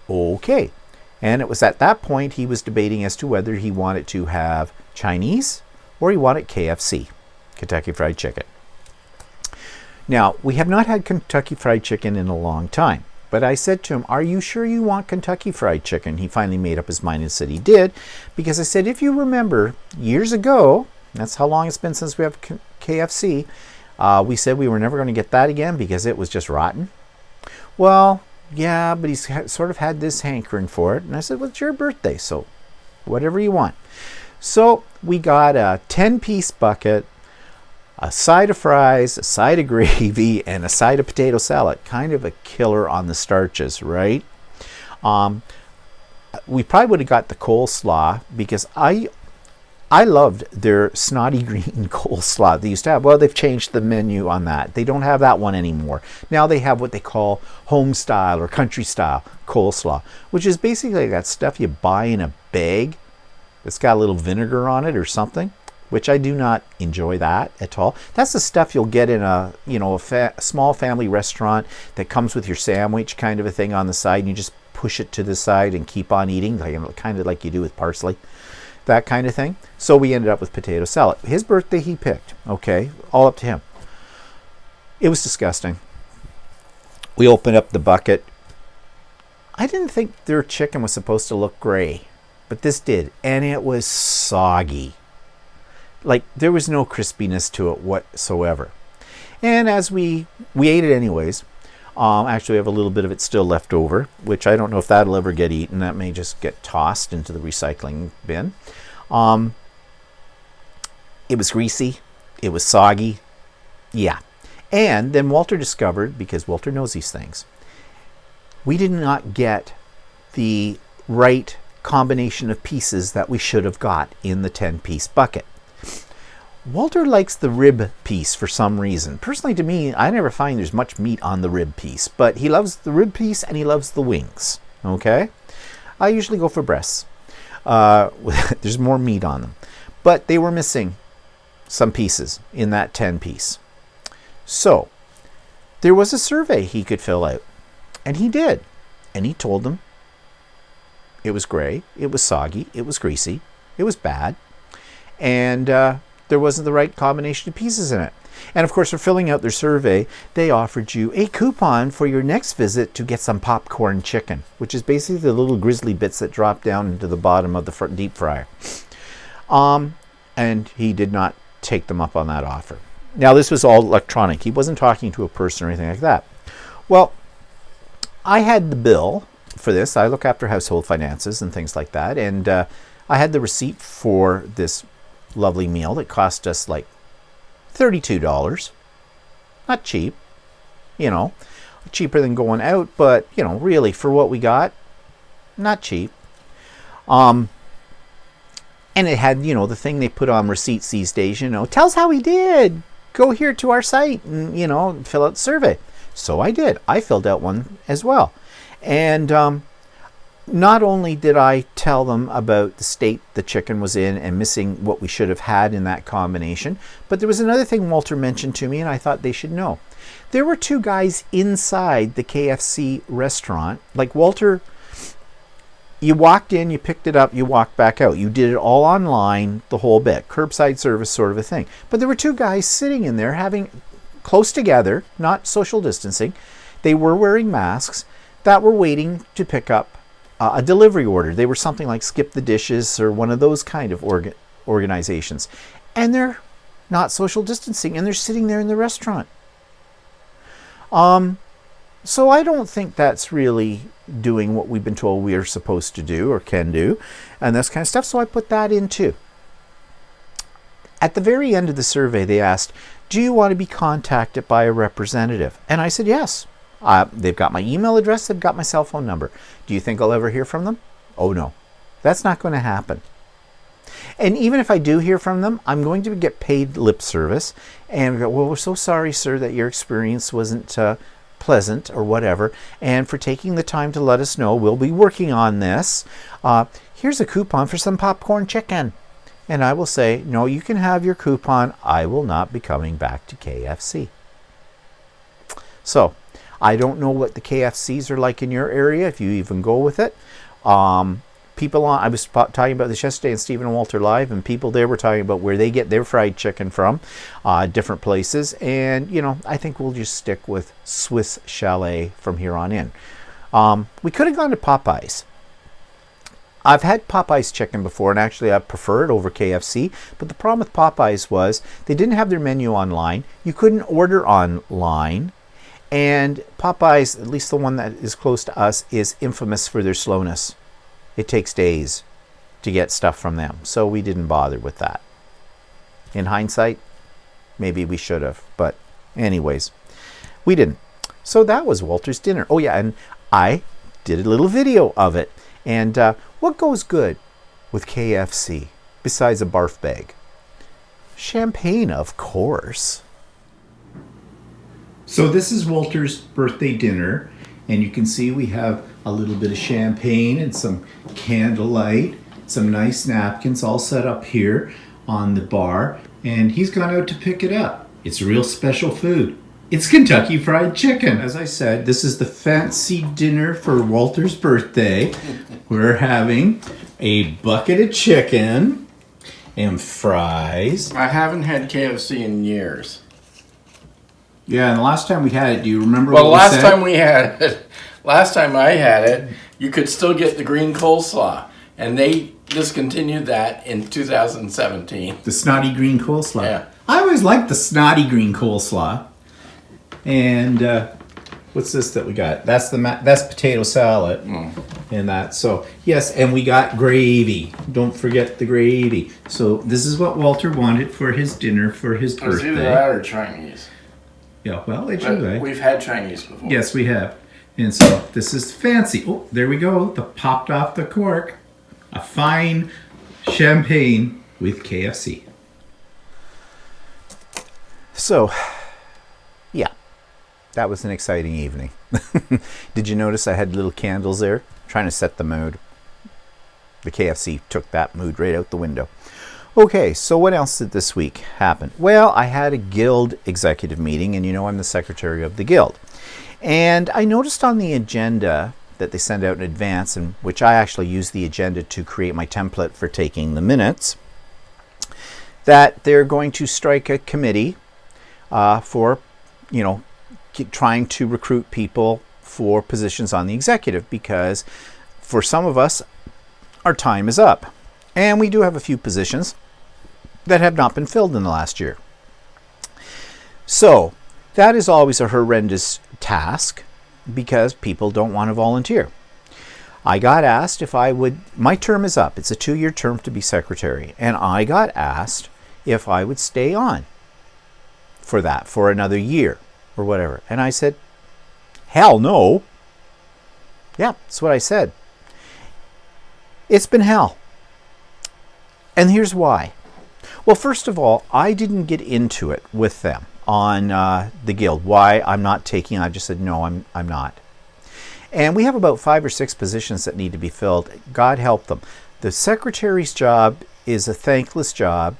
Okay. And it was at that point he was debating as to whether he wanted to have Chinese or he wanted KFC, Kentucky Fried Chicken. Now, we have not had Kentucky Fried Chicken in a long time, but I said to him, are you sure you want Kentucky Fried Chicken? He finally made up his mind and said he did, because I said, if you remember, years ago, that's how long it's been since we have KFC, we said we were never going to get that again because it was just rotten. Well, yeah, but he's sort of had this hankering for it. And I said, well, it's your birthday, so whatever you want. So we got a 10-piece bucket, a side of fries, a side of gravy, and a side of potato salad. Kind of a killer on the starches, right? We probably would have got the coleslaw because I loved their snotty green coleslaw they used to have. Well, they've changed the menu on that. They don't have that one anymore. Now they have what they call home style or country style coleslaw, which is basically that stuff you buy in a bag that's got a little vinegar on it or something, which I do not enjoy that at all. That's the stuff you'll get in a small family restaurant that comes with your sandwich kind of a thing on the side, and you just push it to the side and keep on eating, kind of like you do with parsley, that kind of thing. So we ended up with potato salad. His birthday he picked, okay, all up to him. It was disgusting. We opened up the bucket. I didn't think their chicken was supposed to look gray, but this did, and it was soggy. Like, there was no crispiness to it whatsoever. And as we ate it anyways, actually we have a little bit of it still left over, which I don't know if that'll ever get eaten. That may just get tossed into the recycling bin. It was greasy. It was soggy. Yeah. And then Walter discovered, because Walter knows these things, we did not get the right combination of pieces that we should have got in the 10-piece bucket. Walter likes the rib piece for some reason. Personally, to me, I never find there's much meat on the rib piece, but he loves the rib piece and he loves the wings. Okay? I usually go for breasts. There's more meat on them. But they were missing some pieces in that 10-piece. So, there was a survey he could fill out. And he did. And he told them it was gray, it was soggy, it was greasy, it was bad. And there wasn't the right combination of pieces in it. And of course, for filling out their survey, they offered you a coupon for your next visit to get some popcorn chicken, which is basically the little grizzly bits that drop down into the bottom of the deep fryer. And he did not take them up on that offer. Now, this was all electronic. He wasn't talking to a person or anything like that. Well, I had the bill for this. I look after household finances and things like that. And I had the receipt for this lovely meal that cost us like $32. Not cheap, cheaper than going out, but really for what we got, not cheap. And it had, the thing they put on receipts these days, tell us how we did. Go here to our site and, fill out the survey. So I did. I filled out one as well. And not only did I tell them about the state the chicken was in and missing what we should have had in that combination, but there was another thing Walter mentioned to me and I thought they should know. There were two guys inside the KFC restaurant. Like Walter, you walked in, you picked it up, you walked back out. You did it all online, the whole bit. Curbside service sort of a thing. But there were two guys sitting in there having close together, not social distancing. They were wearing masks that were waiting to pick up a delivery order. They were something like Skip the Dishes or one of those kind of organizations. And they're not social distancing, and they're sitting there in the restaurant. So I don't think that's really doing what we've been told we are supposed to do or can do, and this kind of stuff. So I put that in too. At the very end of the survey, they asked, do you want to be contacted by a representative? And I said, yes. They've got my email address, they've got my cell phone number. Do you think I'll ever hear from them? Oh no, that's not going to happen. And even if I do hear from them, I'm going to get paid lip service and go, well, we're so sorry, sir, that your experience wasn't pleasant or whatever. And for taking the time to let us know, we'll be working on this. Here's a coupon for some popcorn chicken. And I will say, no, you can have your coupon. I will not be coming back to KFC. So, I don't know what the KFCs are like in your area, if you even go with it. People on, I was talking about this yesterday in Stephen and Walter Live, and people there were talking about where they get their fried chicken from, different places. And, you know, I think we'll just stick with Swiss Chalet from here on in. We could have gone to Popeyes. I've had Popeyes chicken before, and actually I prefer it over KFC. But the problem with Popeyes was they didn't have their menu online. You couldn't order online. And Popeyes, at least the one that is close to us, is infamous for their slowness. It takes days to get stuff from them. So we didn't bother with that. In hindsight, maybe we should have. But anyways, we didn't. So that was Walter's dinner. Oh yeah, and I did a little video of it. And what goes good with KFC besides a barf bag? Champagne, of course. So this is Walter's birthday dinner. And you can see we have a little bit of champagne and some candlelight, some nice napkins all set up here on the bar. And he's gone out to pick it up. It's real special food. It's Kentucky Fried Chicken. As I said, this is the fancy dinner for Walter's birthday. We're having a bucket of chicken and fries. I haven't had KFC in years. Yeah, and the last time we had it, do you remember well, what we said? Last time I had it, you could still get the green coleslaw. And they discontinued that in 2017. The snotty green coleslaw. Yeah. I always liked the snotty green coleslaw. And what's this that we got? That's potato salad. And that. So, yes, and we got gravy. Don't forget the gravy. So, this is what Walter wanted for his dinner for his birthday. It's either that or Chinese. Yeah, well, it should be. We've had Chinese before. Yes, we have. And so, this is fancy. Oh, there we go. The popped off the cork. A fine champagne with KFC. So, yeah. That was an exciting evening. Did you notice I had little candles there? Trying to set the mood. The KFC took that mood right out the window. Okay, so what else did this week happen? Well, I had a guild executive meeting, and you know I'm the secretary of the guild. And I noticed on the agenda that they send out in advance, and which I actually use the agenda to create my template for taking the minutes, that they're going to strike a committee for, you know, trying to recruit people for positions on the executive, because for some of us, our time is up. And we do have a few positions that have not been filled in the last year. So that is always a horrendous task because people don't want to volunteer. I got asked if I would, my term is up. It's a 2-year term to be secretary. And I got asked if I would stay on for that for another year or whatever. And I said, hell no. Yeah, that's what I said. It's been hell. And here's why. Well, first of all, I didn't get into it with them on the guild. Why I'm not taking, I just said, no, I'm not. And we have about 5 or 6 positions that need to be filled. God help them. The secretary's job is a thankless job.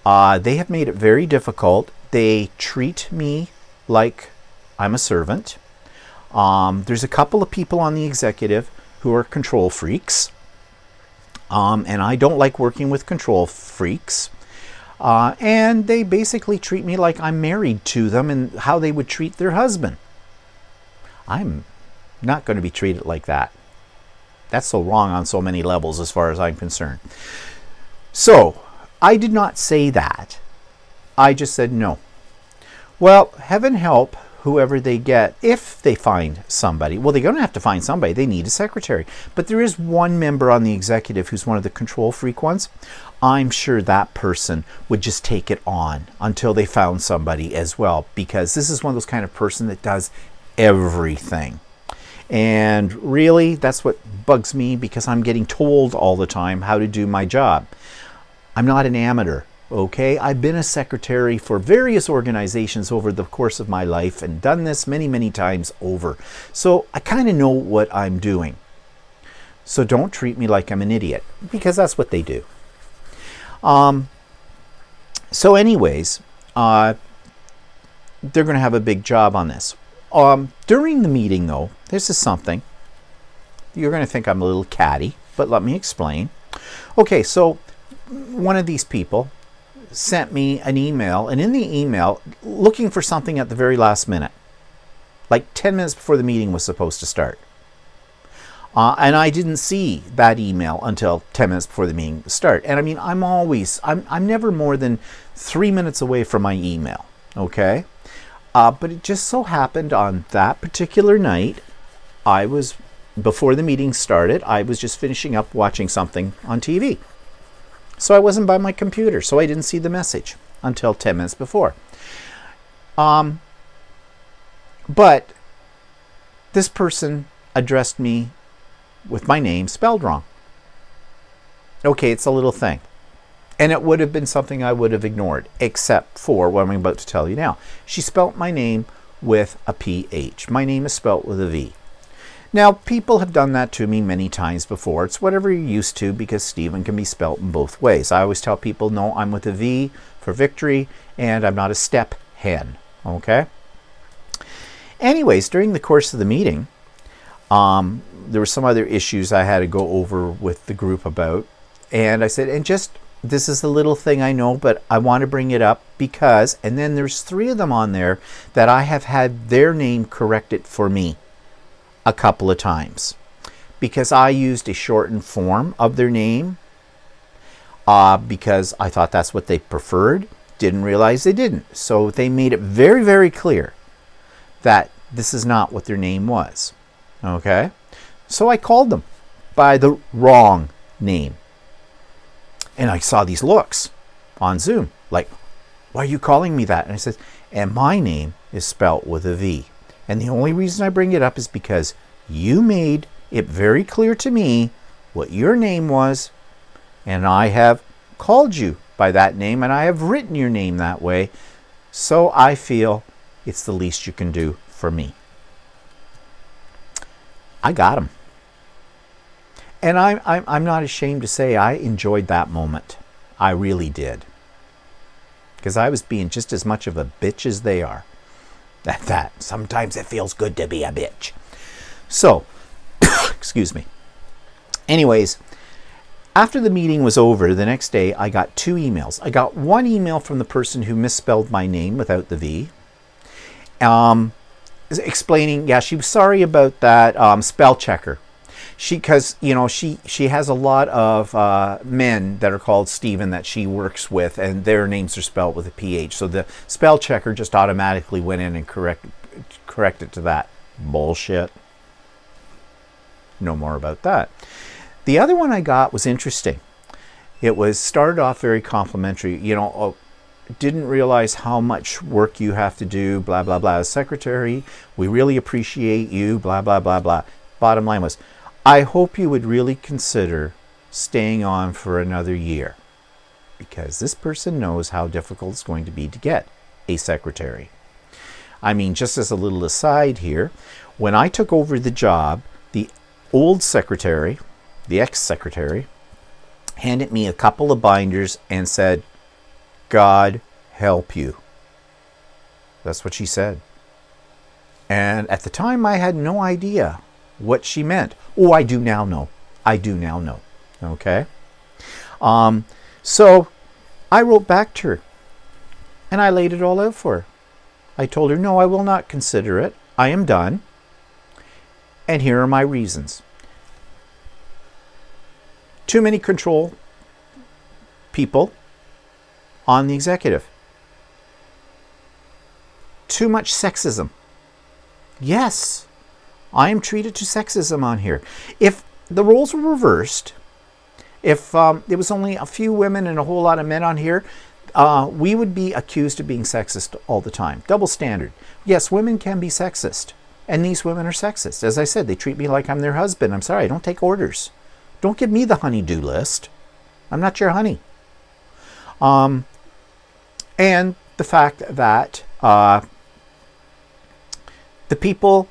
They have made it very difficult. They treat me like I'm a servant. There's a couple of people on the executive who are control freaks. And I don't like working with control freaks. And they basically treat me like I'm married to them and how they would treat their husband. I'm not going to be treated like that. That's so wrong on so many levels as far as I'm concerned. So, I did not say that. I just said no. Well, heaven help whoever they get, if they find somebody. Well, they're going to have to find somebody. They need a secretary. But there is one member on the executive who's one of the control freak ones. I'm sure that person would just take it on until they found somebody as well, because this is one of those kind of person that does everything. And really, that's what bugs me, because I'm getting told all the time how to do my job. I'm not an amateur. Okay, I've been a secretary for various organizations over the course of my life and done this many, many times over. So I kind of know what I'm doing. So don't treat me like I'm an idiot, because that's what they do. So anyways, they're going to have a big job on this. During the meeting, though, this is something. You're going to think I'm a little catty, but let me explain. Okay, so one of these people sent me an email, and in the email, looking for something at the very last minute, like 10 minutes before the meeting was supposed to start. And I didn't see that email until 10 minutes before the meeting would start. And I mean, I'm never more than 3 minutes away from my email, okay? But it just so happened on that particular night, before the meeting started, I was just finishing up watching something on TV. So I wasn't by my computer, so I didn't see the message until 10 minutes before. But this person addressed me with my name spelled wrong. Okay, it's a little thing. And it would have been something I would have ignored, except for what I'm about to tell you now. She spelt my name with a PH. My name is spelt with a V. Now, people have done that to me many times before. It's whatever you're used to, because Stephen can be spelt in both ways. I always tell people, no, I'm with a V for victory, and I'm not a step hen, okay? Anyways, during the course of the meeting, there were some other issues I had to go over with the group about. And I said, this is a little thing I know, but I want to bring it up because, and then there's 3 of them on there that I have had their name corrected for me a couple of times because I used a shortened form of their name because I thought that's what they preferred. Didn't realize they didn't. So they made it very, very clear that this is not what their name was. Okay? So I called them by the wrong name. And I saw these looks on Zoom, like, why are you calling me that? And I said, and my name is spelt with a V. And the only reason I bring it up is because you made it very clear to me what your name was, and I have called you by that name, and I have written your name that way, so I feel it's the least you can do for me. I got him. And I'm not ashamed to say I enjoyed that moment. I really did. Because I was being just as much of a bitch as they are. That sometimes it feels good to be a bitch. So, excuse me. Anyways, after the meeting was over, the next day I got 2 emails. I got one email from the person who misspelled my name without the V. Explaining, yeah, she was sorry about that spell checker. Because she has a lot of men that are called Stephen that she works with, and their names are spelled with a PH. So the spell checker just automatically went in and corrected to that. Bullshit. No more about that. The other one I got was interesting. It started off very complimentary. Didn't realize how much work you have to do, blah, blah, blah. As secretary, we really appreciate you, blah, blah, blah, blah. Bottom line was, I hope you would really consider staying on for another year, because this person knows how difficult it's going to be to get a secretary. I mean, just as a little aside here, when I took over the job, the old secretary, the ex-secretary, handed me a couple of binders and said, God help you. That's what she said. And at the time, I had no idea what she meant. Oh, I do now know. I do now know. Okay? So I wrote back to her and I laid it all out for her. I told her, no, I will not consider it. I am done. And here are my reasons. Too many control people on the executive. Too much sexism. Yes. I am treated to sexism on here. If the roles were reversed, if there was only a few women and a whole lot of men on here, we would be accused of being sexist all the time. Double standard. Yes, women can be sexist, and these women are sexist. As I said, they treat me like I'm their husband. I'm sorry, I don't take orders. Don't give me the honey-do list. I'm not your honey. And the fact that the people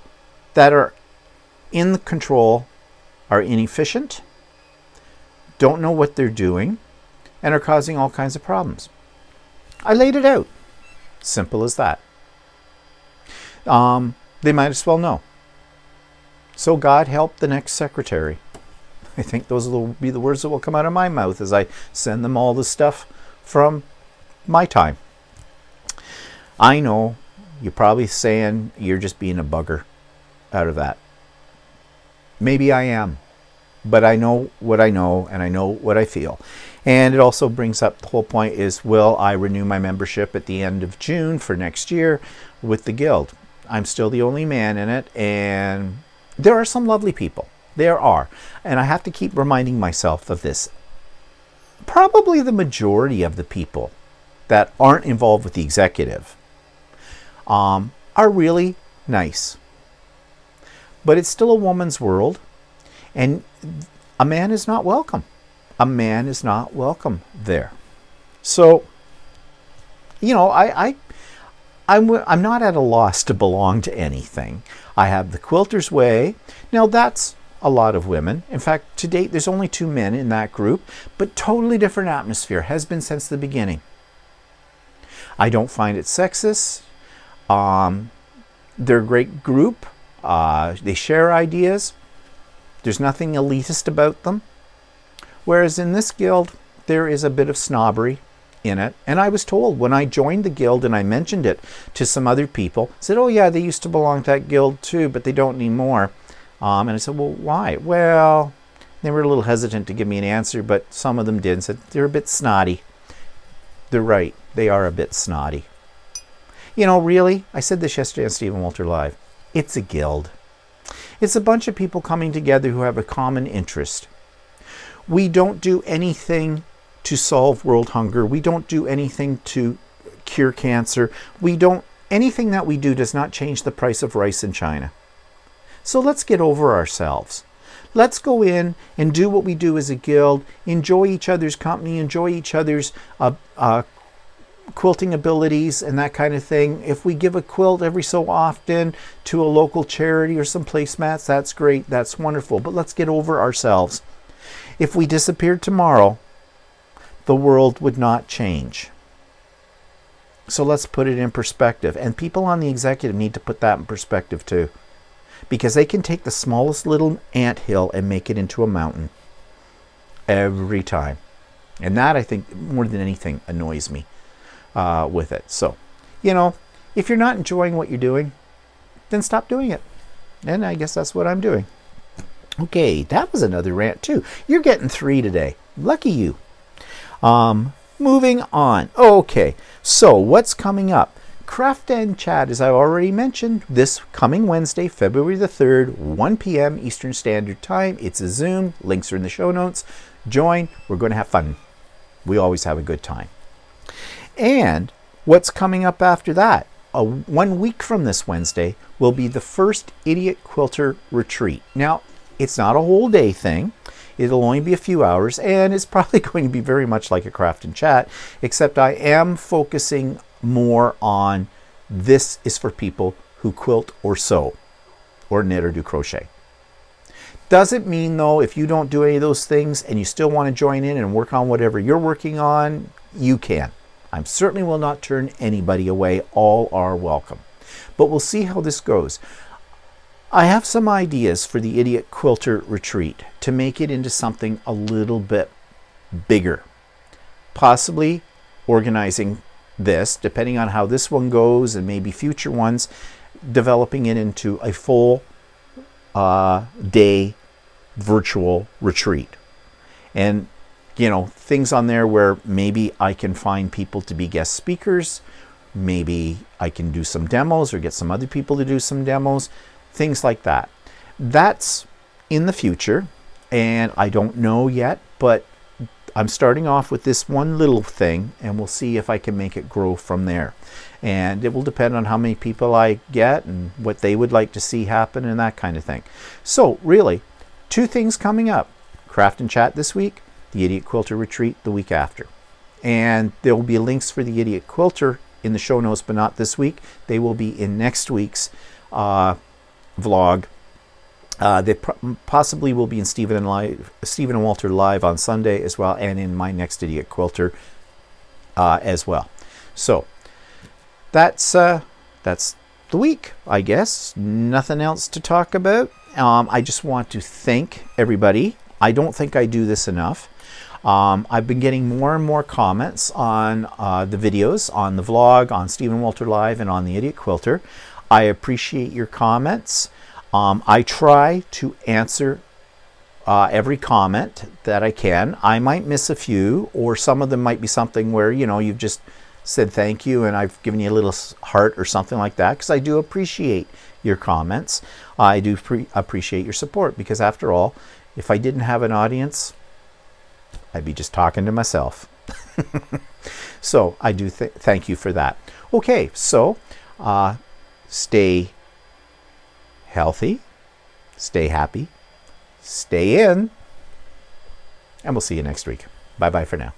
that are in the control are inefficient, don't know what they're doing, and are causing all kinds of problems. I laid it out. Simple as that. They might as well know. So God help the next secretary. I think those will be the words that will come out of my mouth as I send them all the stuff from my time. I know you're probably saying you're just being a bugger out of that. Maybe I am, but I know what I know and I know what I feel. And it also brings up the whole point is, will I renew my membership at the end of June for next year with the Guild? I'm still the only man in it, and there are some lovely people. There are. And I have to keep reminding myself of this. Probably the majority of the people that aren't involved with the executive are really nice. But it's still a woman's world, and a man is not welcome. A man is not welcome there. So, you know, I'm not at a loss to belong to anything. I have the Quilter's Way. Now, that's a lot of women. In fact, to date, there's only 2 men in that group, but totally different atmosphere. Has been since the beginning. I don't find it sexist. They're a great group. They share ideas. There's nothing elitist about them. Whereas in this guild, there is a bit of snobbery in it. And I was told when I joined the guild and I mentioned it to some other people, said, oh yeah, they used to belong to that guild too, but they don't anymore. And I said, well, why? Well, they were a little hesitant to give me an answer, but some of them did and said they're a bit snotty. They're right. They are a bit snotty. You know, really, I said this yesterday on Stephen Walter Live. It's a guild. It's a bunch of people coming together who have a common interest. We don't do anything to solve world hunger. We don't do anything to cure cancer. Anything that we do does not change the price of rice in China. So let's get over ourselves. Let's go in and do what we do as a guild, enjoy each other's company, enjoy each other's quilting abilities and that kind of thing. If we give a quilt every so often to a local charity or some placemats, that's great, that's wonderful. But let's get over ourselves. If we disappeared tomorrow, the world would not change. So let's put it in perspective. And people on the executive need to put that in perspective too. Because they can take the smallest little anthill and make it into a mountain. Every time. And that, I think, more than anything, annoys me with it. So, you know, if you're not enjoying what you're doing, then stop doing it. And I guess that's what I'm doing. Okay, that was another rant too. You're getting 3 today. Lucky you. Moving on. Okay, so what's coming up? Craft and Chat, as I already mentioned, this coming Wednesday, February the 3rd, 1 p.m. Eastern Standard Time. It's a Zoom. Links are in the show notes. Join. We're going to have fun. We always have a good time. And what's coming up after that? 1 week from this Wednesday will be the first Idiot Quilter Retreat. Now, it's not a whole day thing. It'll only be a few hours, and it's probably going to be very much like a Craft and Chat, except I am focusing more on this is for people who quilt or sew or knit or do crochet. Doesn't mean, though, if you don't do any of those things and you still want to join in and work on whatever you're working on, you can. I certainly will not turn anybody away. All are welcome. But we'll see how this goes. I have some ideas for the Idiot Quilter Retreat to make it into something a little bit bigger. Possibly organizing this, depending on how this one goes and maybe future ones, developing it into a full day virtual retreat. And, you know, things on there where maybe I can find people to be guest speakers. Maybe I can do some demos or get some other people to do some demos. Things like that. That's in the future, and I don't know yet, but I'm starting off with this one little thing, and we'll see if I can make it grow from there. And it will depend on how many people I get and what they would like to see happen and that kind of thing. So really, 2 things coming up. Craft and Chat this week, the Idiot Quilter Retreat the week after. And there will be links for the Idiot Quilter in the show notes, but not this week. They will be in next week's vlog. They possibly will be in Stephen and Walter Live on Sunday as well, and in my next Idiot Quilter as well. So that's the week, I guess. Nothing else to talk about. I just want to thank everybody. I don't think I do this enough. I've been getting more and more comments on the videos, on the vlog, on Stephen Walter Live, and on the Idiot Quilter. I appreciate your comments. I try to answer every comment that I can. I might miss a few, or some of them might be something where, you know, you've just said thank you and I've given you a little heart or something like that, because I do appreciate your comments. I do appreciate your support, because after all, if I didn't have an audience, I'd be just talking to myself. So I do thank you for that. Okay, so stay healthy, stay happy, stay in, and we'll see you next week. Bye-bye for now.